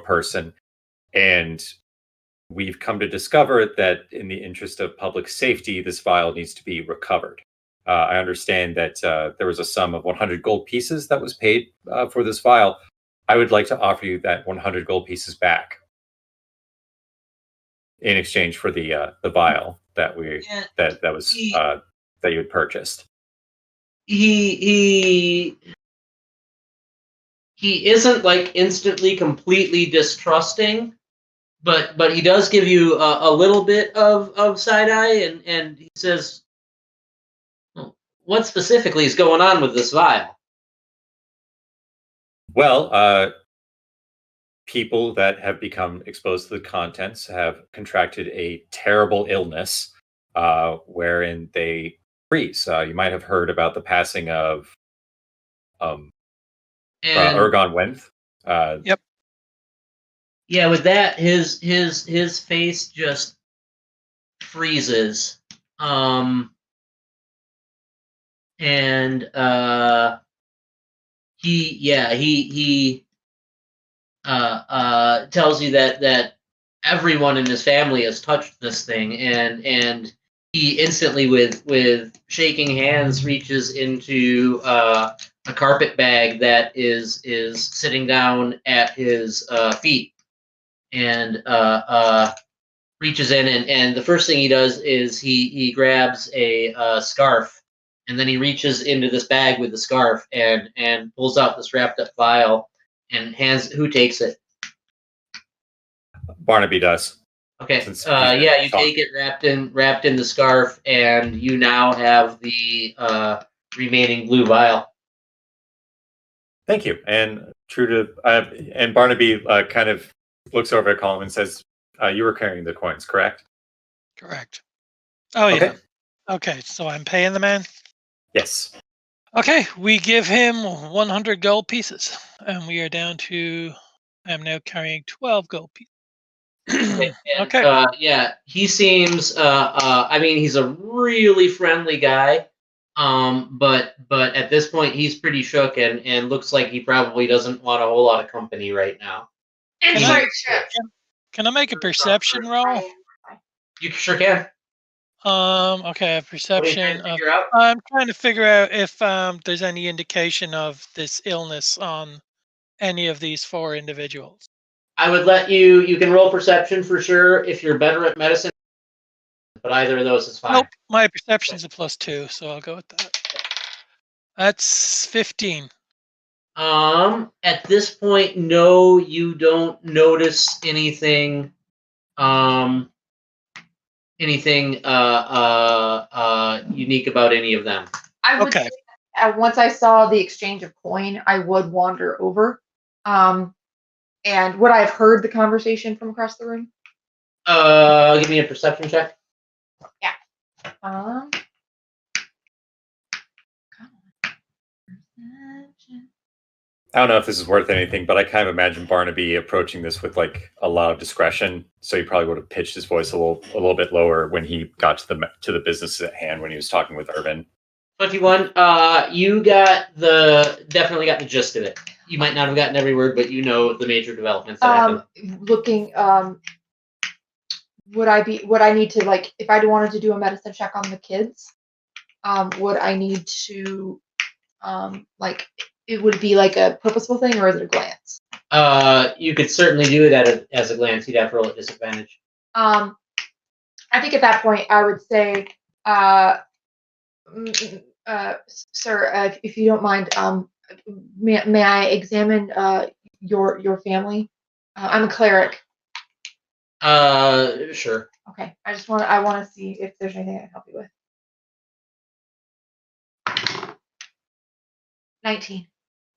person, and we've come to discover that in the interest of public safety, this vial needs to be recovered. I understand that there was a sum of 100 gold pieces that was paid for this vial. I would like to offer you that 100 gold pieces back in exchange for the vial that that was that you had purchased. He isn't like instantly completely distrusting, but he does give you a little bit of side eye, and he says, what specifically is going on with this vial? Well, people that have become exposed to the contents have contracted a terrible illness wherein they freeze. You might have heard about the passing of Ergon Wenth. Yep. Yeah, with that, his face just freezes. And he tells you that everyone in his family has touched this thing, and he instantly, with shaking hands, reaches into a carpet bag that is sitting down at his feet, and reaches in, and the first thing he does is he grabs a scarf, and then he reaches into this bag with the scarf and pulls out this wrapped up vial and hands. Who takes it? Barnaby does. Okay. Since Yeah, you take it wrapped in the scarf, and you now have the remaining blue vial. Thank you. And true to and Barnaby kind of looks over at Colin and says, "You were carrying the coins, correct?" Correct. Oh, Okay. yeah. Okay, so I'm paying the man? Yes. Okay, we give him 100 gold pieces, and we are down to. I am now carrying 12 gold pieces. Okay. And, Okay. yeah, he seems. I mean, he's a really friendly guy. But at this point, he's pretty shook and looks like he probably doesn't want a whole lot of company right now. Can I- Insight check. Can I make a perception roll? You sure can. Okay, What are you trying perception to of. figure out? I'm trying to figure out if there's any indication of this illness on any of these 4 individuals. I would let you. You can roll perception for sure if you're better at medicine, but either of those is fine. Nope, my perception's a +2, so I'll go with that. That's 15. At this point, no, you don't notice anything. Anything unique about any of them. I would Okay. say that, once I saw the exchange of coin, I would wander over. And would I have heard the conversation from across the room? Give me a perception check. Um, I don't know if this is worth anything, but I kind of imagine Barnaby approaching this with like a lot of discretion. So he probably would have pitched his voice a little bit lower when he got to the business at hand when he was talking with Urban. 21. You definitely got the gist of it. You might not have gotten every word, but you know the major developments that happened. Looking, would I need to, like, if I wanted to do a medicine check on the kids, would I need to, like, it would be like a purposeful thing, or is it a glance? You could certainly do it as a glance. You'd have to roll at disadvantage. I think at that point I would say, sir, if you don't mind, may I examine your family? I'm a cleric. Sure. Okay, I want to see if there's anything I can help you with. 19.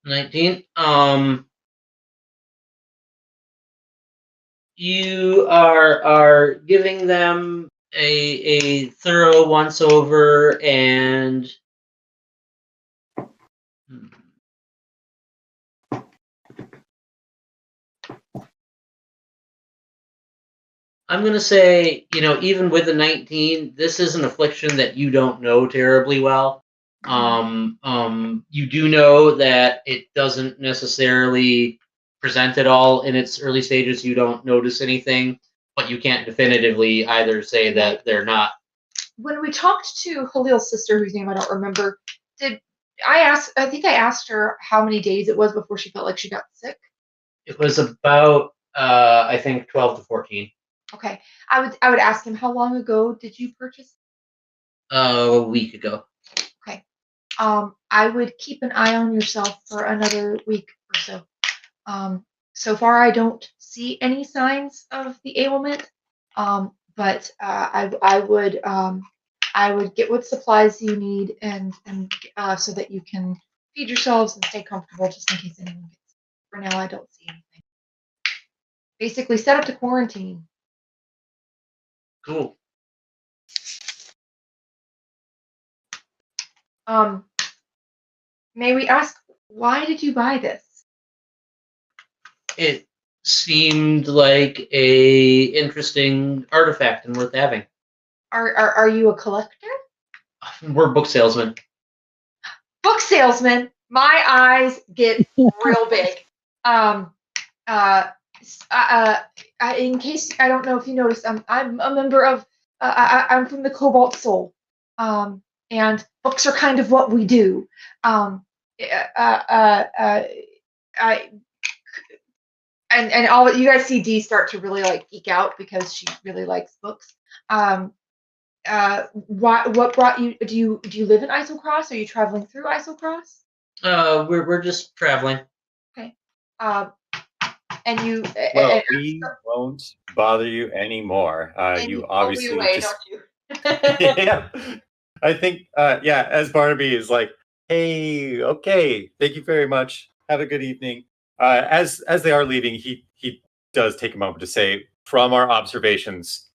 19. You are giving them a thorough once over, and I'm going to say, even with the 19, this is an affliction that you don't know terribly well. You do know that it doesn't necessarily present at all in its early stages. You don't notice anything, but you can't definitively either say that they're not. When we talked to Halil's sister, whose name I don't remember, I think I asked her how many days it was before she felt like she got sick. It was about, I think, 12 to 14. Okay. I would ask him, how long ago did you purchase? A week ago. Okay. I would keep an eye on yourself for another week or so. So far I don't see any signs of the ailment. But I would get what supplies you need and so that you can feed yourselves and stay comfortable, just in case anyone gets sick. For now, I don't see anything. Basically, set up to quarantine. Cool. May we ask, why did you buy this? It seemed like a interesting artifact and worth having. Are you a collector? We're book salesmen. Book salesman. My eyes get real big. In case I don't know if you noticed, I'm a member of. I'm from the Cobalt Soul, and books are kind of what we do. And all you guys see Dee start to really like geek out because she really likes books. What brought you? Do you live in Isocross? Are you traveling through Isocross? We're just traveling. Okay. And you. Well, we won't bother you anymore. You obviously away, just. don't you? Yeah, I think. Yeah, as Barnaby is like, hey, okay, thank you very much. Have a good evening. As they are leaving, he does take a moment to say, from our observations,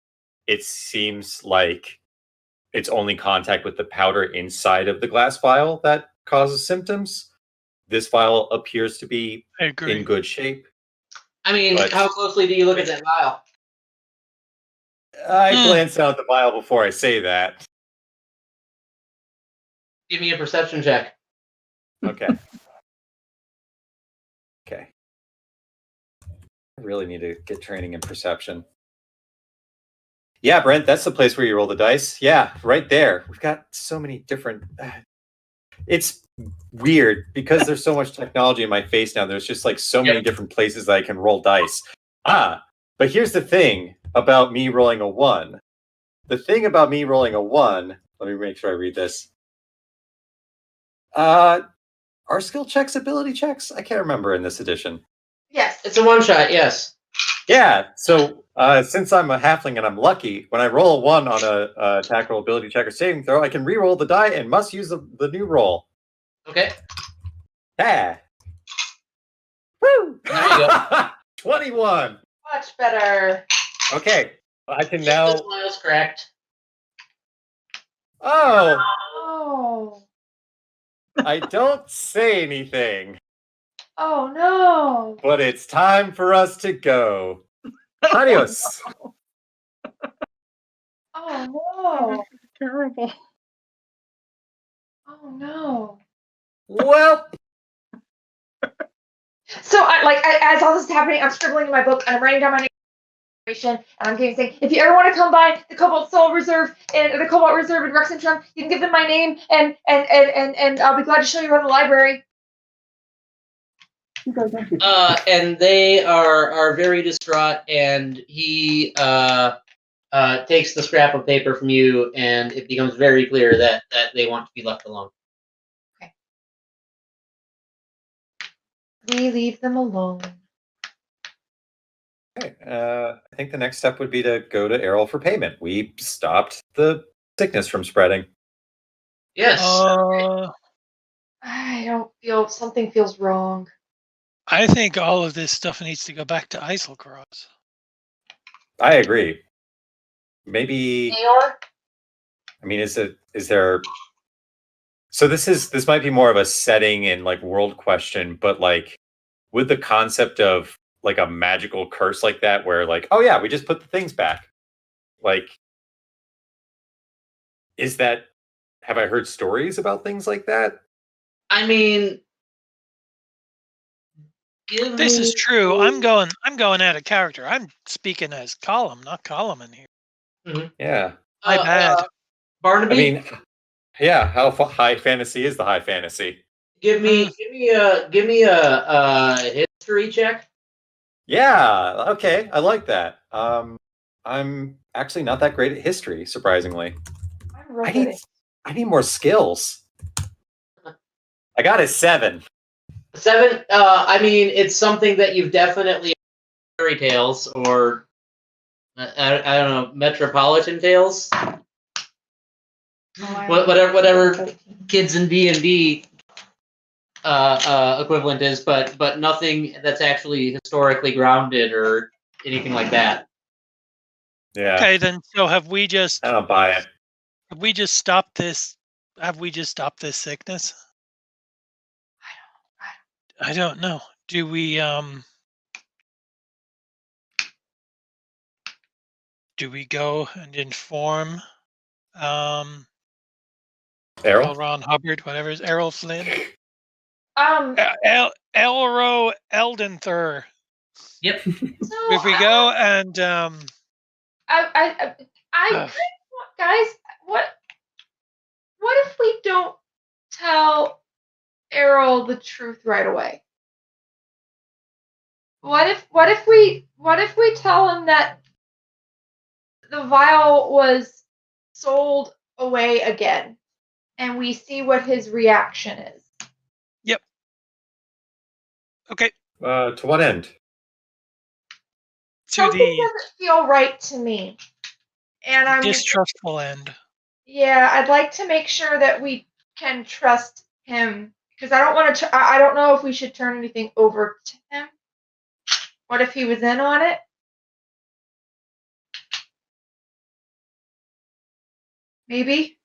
it seems like it's only contact with the powder inside of the glass vial that causes symptoms. This vial appears to be I agree. in good shape. I mean, But- how closely do you look at that vial? I glance out the vial before I say that. Give me a perception check. Okay. Okay. I really need to get training in perception. Yeah, Brent, that's the place where you roll the dice. Yeah, right there. We've got so many different. It's weird because there's so much technology in my face now. There's just like so many different places that I can roll dice. But here's the thing about me rolling a 1. The thing about me rolling a 1, let me make sure I read this. Are skill checks ability checks? I can't remember in this edition. Yes. It's a one-shot, yes. Yeah, so since I'm a halfling and I'm lucky, when I roll a 1 on a attack roll, ability check, or saving throw, I can re-roll the die and must use the new roll. Okay. Ah. Woo! There you go. 21. Much better. Okay, I can The now. smile's cracked. Oh, Oh. I don't say anything, Oh no. but it's time for us to go. Adios. Oh no. Terrible. Oh no. Well, So as all this is happening, I'm scribbling in my book and I'm writing down my information and I'm saying, if you ever want to come by the Cobalt Soul Reserve and the Cobalt Reserve in Rexentrum, you can give them my name and I'll be glad to show you around the library. And they are very distraught, and he takes the scrap of paper from you, and it becomes very clear that they want to be left alone. We leave them alone. okay, I think the next step would be to go to Errol for payment. We stopped the sickness from spreading. Yes. I don't feel, something feels wrong. I think all of this stuff needs to go back to Eiselcross. I agree. Maybe. Mayor? I mean, is there? So this might be more of a setting and like world question, but like with the concept of like a magical curse like that, where like, oh yeah, we just put the things back. Like, is that? Have I heard stories about things like that? I mean, This is true. I'm going out of character. I'm speaking as Column, not Column in here. Yeah. My bad. Barnaby. I mean, yeah. How high fantasy is the high fantasy? give me a history check. Yeah. Okay. I like that. I'm actually not that great at history, surprisingly. I'm real I good need at- I need more skills. I got a 7. 7. I mean, it's something that you've definitely fairy tales or I don't know, metropolitan tales. Whatever kids in D&D equivalent is, but nothing that's actually historically grounded or anything like that. Yeah. Okay, then. So have we just I don't buy it. stopped this? Have we just stopped this sickness? I don't know. Do we go and inform Errol? L. Ron Hubbard, whatever is Errol Flynn? Elro Eldenther. Yep. So If we go and I guys, what if we don't tell Errol the truth right away? What if we tell him that the vial was sold away again, and we see what his reaction is? okay, To what end? to Something the doesn't feel right to me, and I'm distrustful end. yeah. I'd like to make sure that we can trust him because I don't want to. I don't know if we should turn anything over to him. What if he was in on it? Maybe.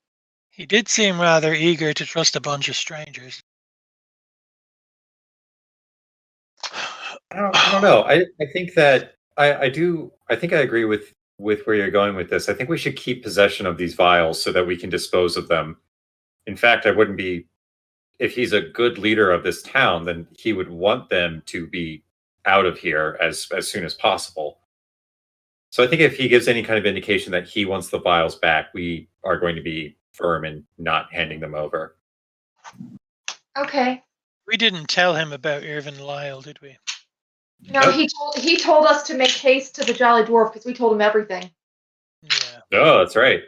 He did seem rather eager to trust a bunch of strangers. I don't know. I think that I do. I think I agree with where you're going with this. I think we should keep possession of these vials so that we can dispose of them. In fact, I wouldn't be. If he's a good leader of this town, then he would want them to be out of here as soon as possible. So I think if he gives any kind of indication that he wants the vials back, we are going to be firm in not handing them over. Okay. We didn't tell him about Irvin Lyle, did we? No, Nope. he told us to make haste to the Jolly Dwarf because we told him everything. Yeah. Oh, that's right.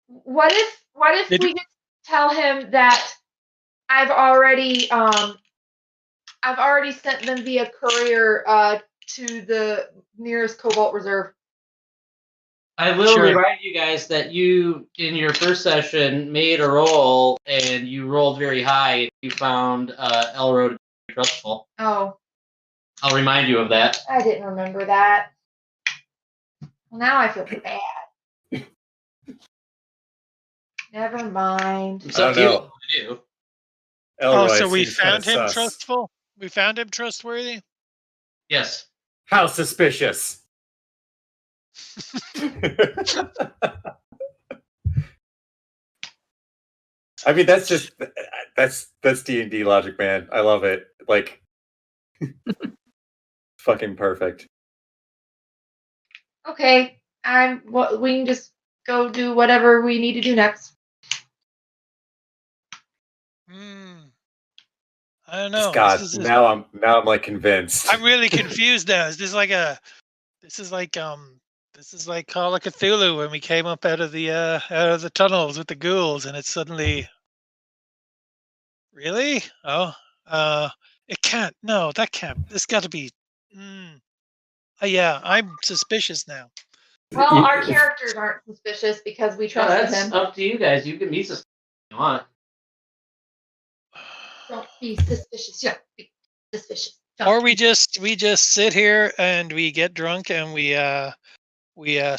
What if Did we just tell him that I've already sent them via courier to the nearest Cobalt Reserve. I will Sure. remind you guys that you, in your first session, made a roll, and you rolled very high. You found Elro to be trustful. Oh, I'll remind you of that. I didn't remember that. Well, now I feel bad. Never mind. It's up to you what to do. Elroy so we seems kinda found him sus. trustful? We found him trustworthy? Yes. How suspicious! I mean, that's just that's D&D logic, man. I love it. Like, fucking perfect. Okay, we can just go do whatever we need to do next. I don't know. God, This is now I'm like convinced. I'm really confused now. Is this like this is like Call of Cthulhu when we came up out of the tunnels with the ghouls, and it's suddenly really? It can't. No, that can't. This got to be. Yeah, I'm suspicious now. Well, our characters aren't suspicious because we No, trusted that's him. up to you guys. You can be suspicious if you want. Don't be suspicious. Yeah, be suspicious. Don't Or be- we just sit here and we get drunk and we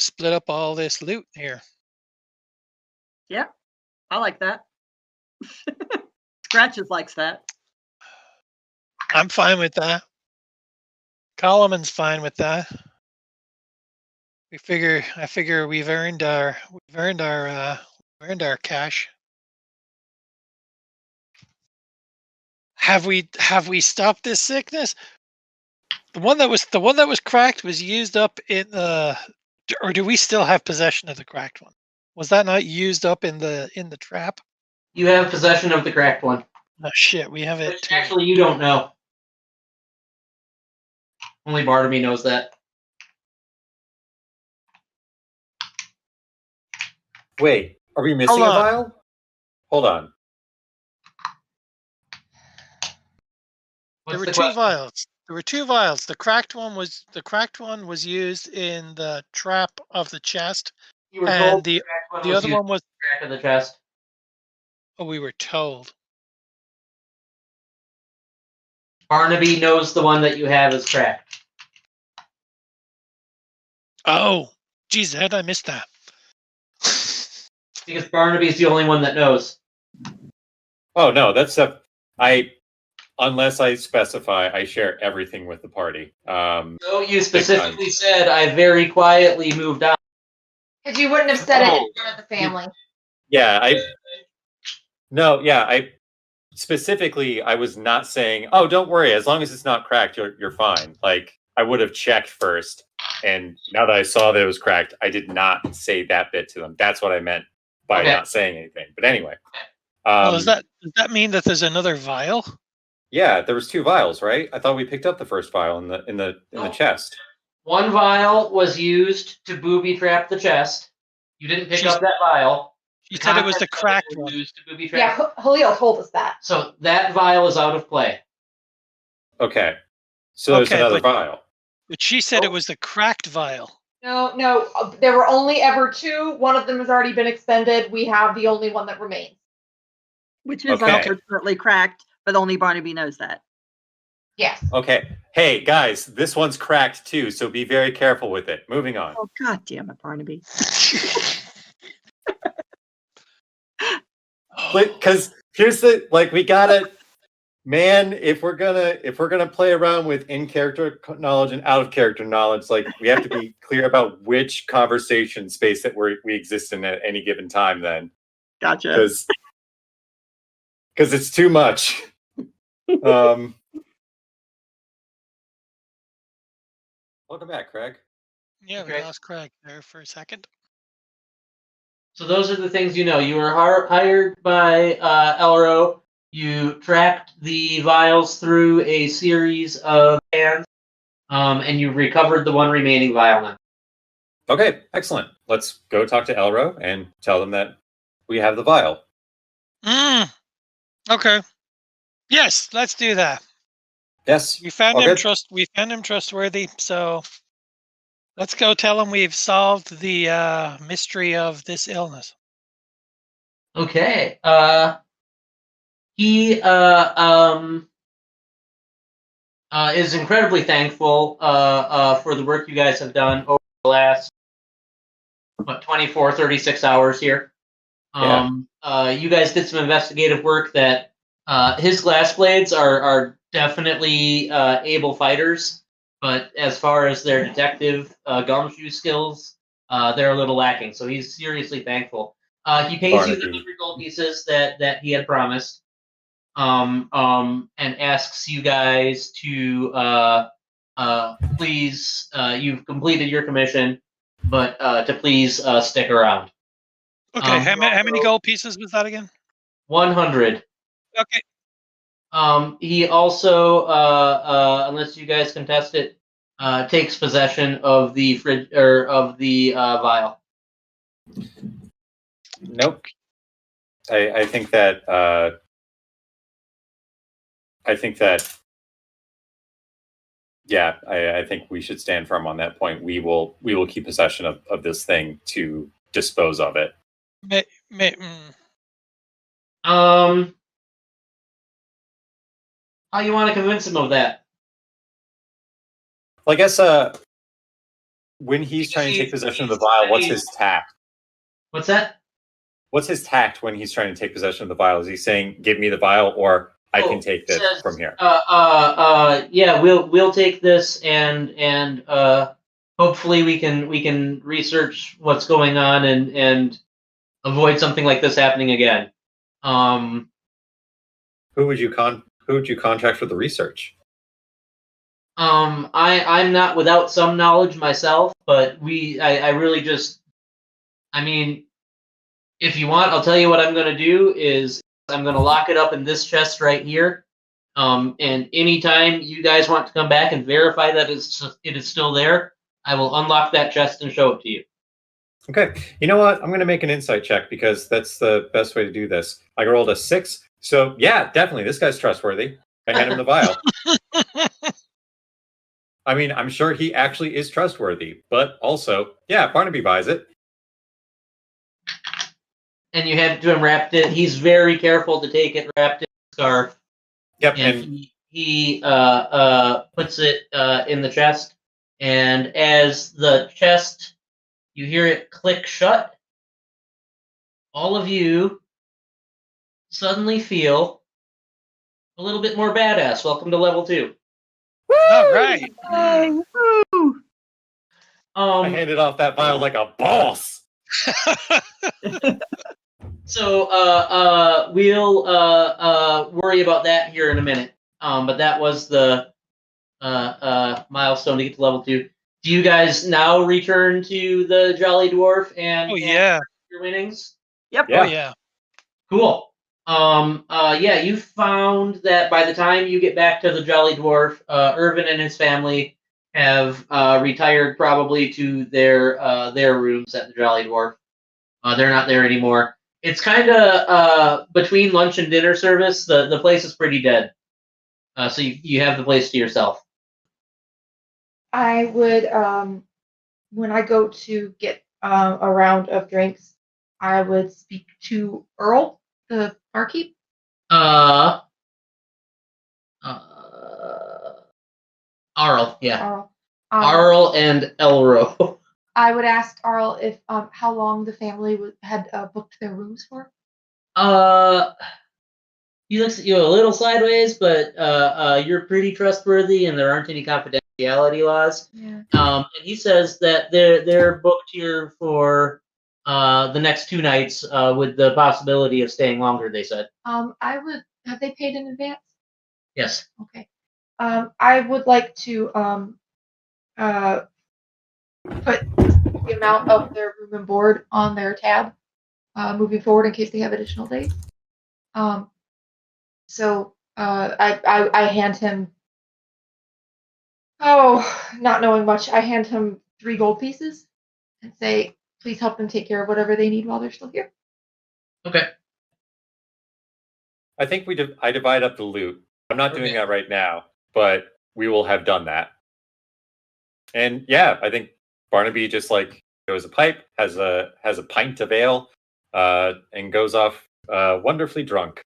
split up all this loot here. Yeah, I like that. Scratches likes that. I'm fine with that. Colomon's fine with that. I figure we've earned our cash. Have we stopped this sickness? The one that was cracked was used up in or do we still have possession of the cracked one? Was that not used up in the trap? You have possession of the cracked one. Oh shit, we have it Which too. actually you don't know. Only Barnaby knows that. Wait, are we missing Hold a on. vial? Hold on. There What's were the two question? vials. There were two vials. The cracked one was used in the trap of the chest, You were and told the cracked one the was other used one was. in the crack of the chest. Oh, we were told. Barnaby knows the one that you have is cracked. Oh, geez, how did I miss that? Because Barnaby's the only one that knows. Oh no, that's unless I specify, I share everything with the party. So you specifically said I very quietly moved on. Because you wouldn't have said it in front of the family. Yeah, I specifically I was not saying, "Oh, don't worry, as long as it's not cracked, you're fine." Like I would have checked first, and now that I saw that it was cracked, I did not say that bit to them. That's what I meant by not saying anything. But anyway, Well, does that mean that there's another vial? yeah, there was two vials, right? I thought we picked up the first vial in the chest. One vial was used to booby trap the chest. You didn't pick up that vial. You said it was the cracked was one. used to booby trap. Yeah, Halil told us that. So that vial is out of play. Okay, so there's Okay, another vial. But she said it was the cracked vial. No, there were only ever two. One of them has already been expended. We have the only one that remains. Which is Okay. unfortunately cracked, but only Barnaby knows that. Yes. Okay, hey guys, this one's cracked too, so be very careful with it. Moving on. Oh, God damn it, Barnaby. Because here's the we gotta, man. If we're gonna play around with in character knowledge and out of character knowledge, we have to be clear about which conversation space that we exist in at any given time. Then, Gotcha. because it's too much. Welcome back, Craig. Yeah, we Okay. lost Craig there for a second. So those are the things you know. You were hired by Elro. You tracked the vials through a series of hands, and you recovered the one remaining vial now. Okay, excellent. Let's go talk to Elro and tell them that we have the vial. Okay. Yes, let's do that. Yes. We found all him good? we found him trustworthy, so let's go tell him we've solved the mystery of this illness. Okay. He is incredibly thankful for the work you guys have done over the last 36 hours here. You guys did some investigative work that his glass blades are definitely able fighters, but as far as their detective gumshoe skills, they're a little lacking. So he's seriously thankful. He pays you the 100 gold pieces that he had promised, and asks you guys to please, you've completed your commission, but to please stick around. Okay, how many gold pieces was that again? 100. Okay. He also, unless you guys contest it, takes possession of the fridge or of the vial. Nope. I think that yeah, I think we should stand firm on that point. We will keep possession of this thing to dispose of it. How you want to convince him of that? Well, I guess when he's trying to take possession of the vial, what's his tact? What's that? What's his tact when he's trying to take possession of the vial? Is he saying, "Give me the vial," or "I can take this from here"? Yeah, we'll take this and hopefully we can research what's going on and avoid something like this happening again. Who would you contract for the research? I'm not without some knowledge myself, but I really just, I mean, if you want, I'll tell you what I'm going to do is I'm going to lock it up in this chest right here. And anytime you guys want to come back and verify that it is still there, I will unlock that chest and show it to you. Okay. You know what? I'm going to make an insight check because that's the best way to do this. I rolled a 6. So, yeah, definitely. This guy's trustworthy. I hand him the vial. I mean, I'm sure he actually is trustworthy, but also, yeah, Barnaby buys it. And you hand it to him wrapped in. He's very careful to take it wrapped in a scarf. Yep. And he puts it in the chest. And as the chest, you hear it click shut, all of you suddenly feel a little bit more badass. Welcome to level 2. All right. Woo! I handed off that vial like a boss. So we'll worry about that here in a minute. But that was the milestone to get to level 2. Do you guys now return to the Jolly Dwarf and your winnings? Yep. Oh yeah. Cool. Yeah, you found that by the time you get back to the Jolly Dwarf, Irvin and his family have retired probably to their rooms at the Jolly Dwarf. They're not there anymore. It's kind of between lunch and dinner service. The place is pretty dead. So you have the place to yourself. I would, when I go to get a round of drinks, I would speak to Earl, the barkeep. Arl, yeah. Arl. Arl and Elro. I would ask Arl if how long the family had booked their rooms for. He looks at you a little sideways, but you're pretty trustworthy, and there aren't any confidentiality laws. Yeah. And he says that they're booked here for the next 2 nights, with the possibility of staying longer. They said. Have they paid in advance? Yes. Okay. I would like to put the amount of their room and board on their tab, moving forward in case they have additional days. So I hand him. Oh, not knowing much, I hand him 3 gold pieces and say, please help them take care of whatever they need while they're still here. Okay. I think I divide up the loot. I'm not doing Okay. that right now, but we will have done that. And yeah, I think Barnaby just like goes a pipe, has a pint of ale, and goes off wonderfully drunk.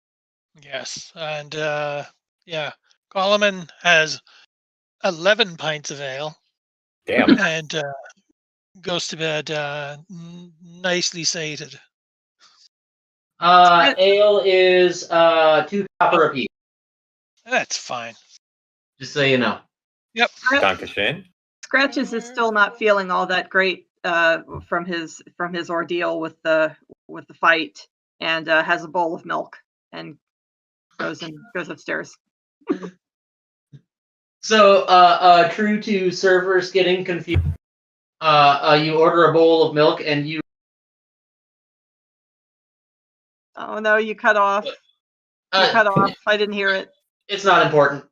Yes, and yeah, Coleman has 11 pints of ale Damn. and goes to bed nicely sated. Ale is 2 copper apiece. That's fine. Just so you know. Yep. Dankeschön. Scratches is still not feeling all that great from his ordeal with the fight, and has a bowl of milk and goes upstairs. So, true to servers getting confused, you order a bowl of milk and you. Oh no, you cut off. You cut off. I didn't hear it. It's not important.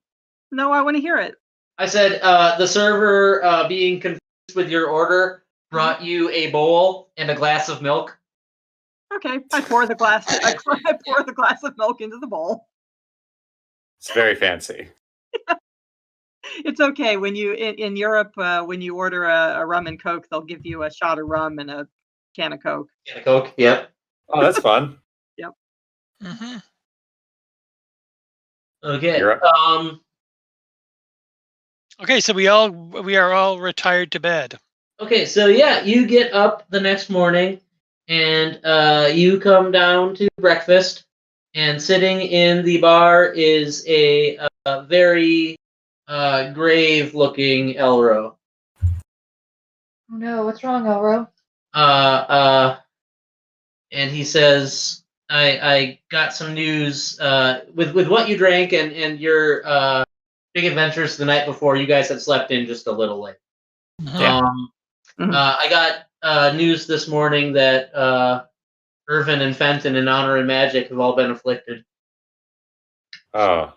No, I want to hear it. I said the server being confused with your order brought you a bowl and a glass of milk. Okay, I pour the glass. I pour the glass of milk into the bowl. It's very fancy. It's okay when you in Europe when you order a rum and Coke, they'll give you a shot of rum and a can of Coke. Can of Coke. Yep. Oh, that's fun. Yep. Mm-hmm. Okay. You're Okay, so we are all retired to bed. Okay, so yeah, you get up the next morning and you come down to breakfast, and sitting in the bar is a very grave-looking Elro. Oh no, what's wrong, Elro? And he says, I got some news with what you drank and your big adventures the night before. You guys had slept in just a little late. Yeah. I got news this morning that Irvin and Fenton in Honor and Magic have all been afflicted. Oh,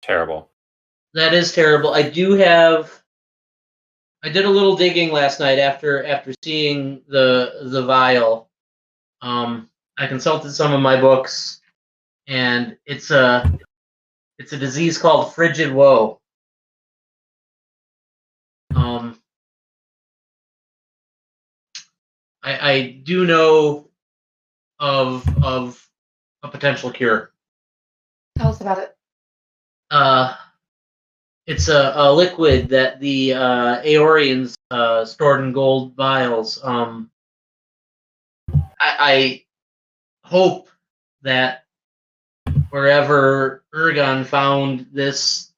terrible. That is terrible. I did a little digging last night after seeing the vial. I consulted some of my books, and it's a disease called frigid woe. I do know of a potential cure. Tell us about it. It's a liquid that the Aeorians stored in gold vials. I hope that wherever Urgon found this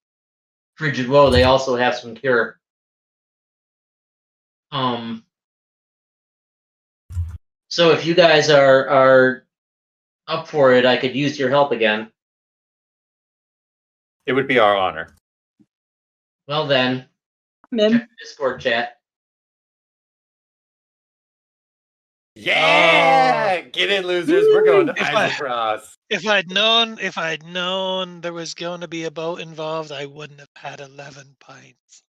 frigid woe, they also have some cure. So if you guys are up for it, I could use your help again. It would be our honor. Well then, Min. check the Discord chat. Yeah! Get in, losers. We're going to If I- Isaac Ross. If I'd known there was going to be a boat involved, I wouldn't have had 11 pints.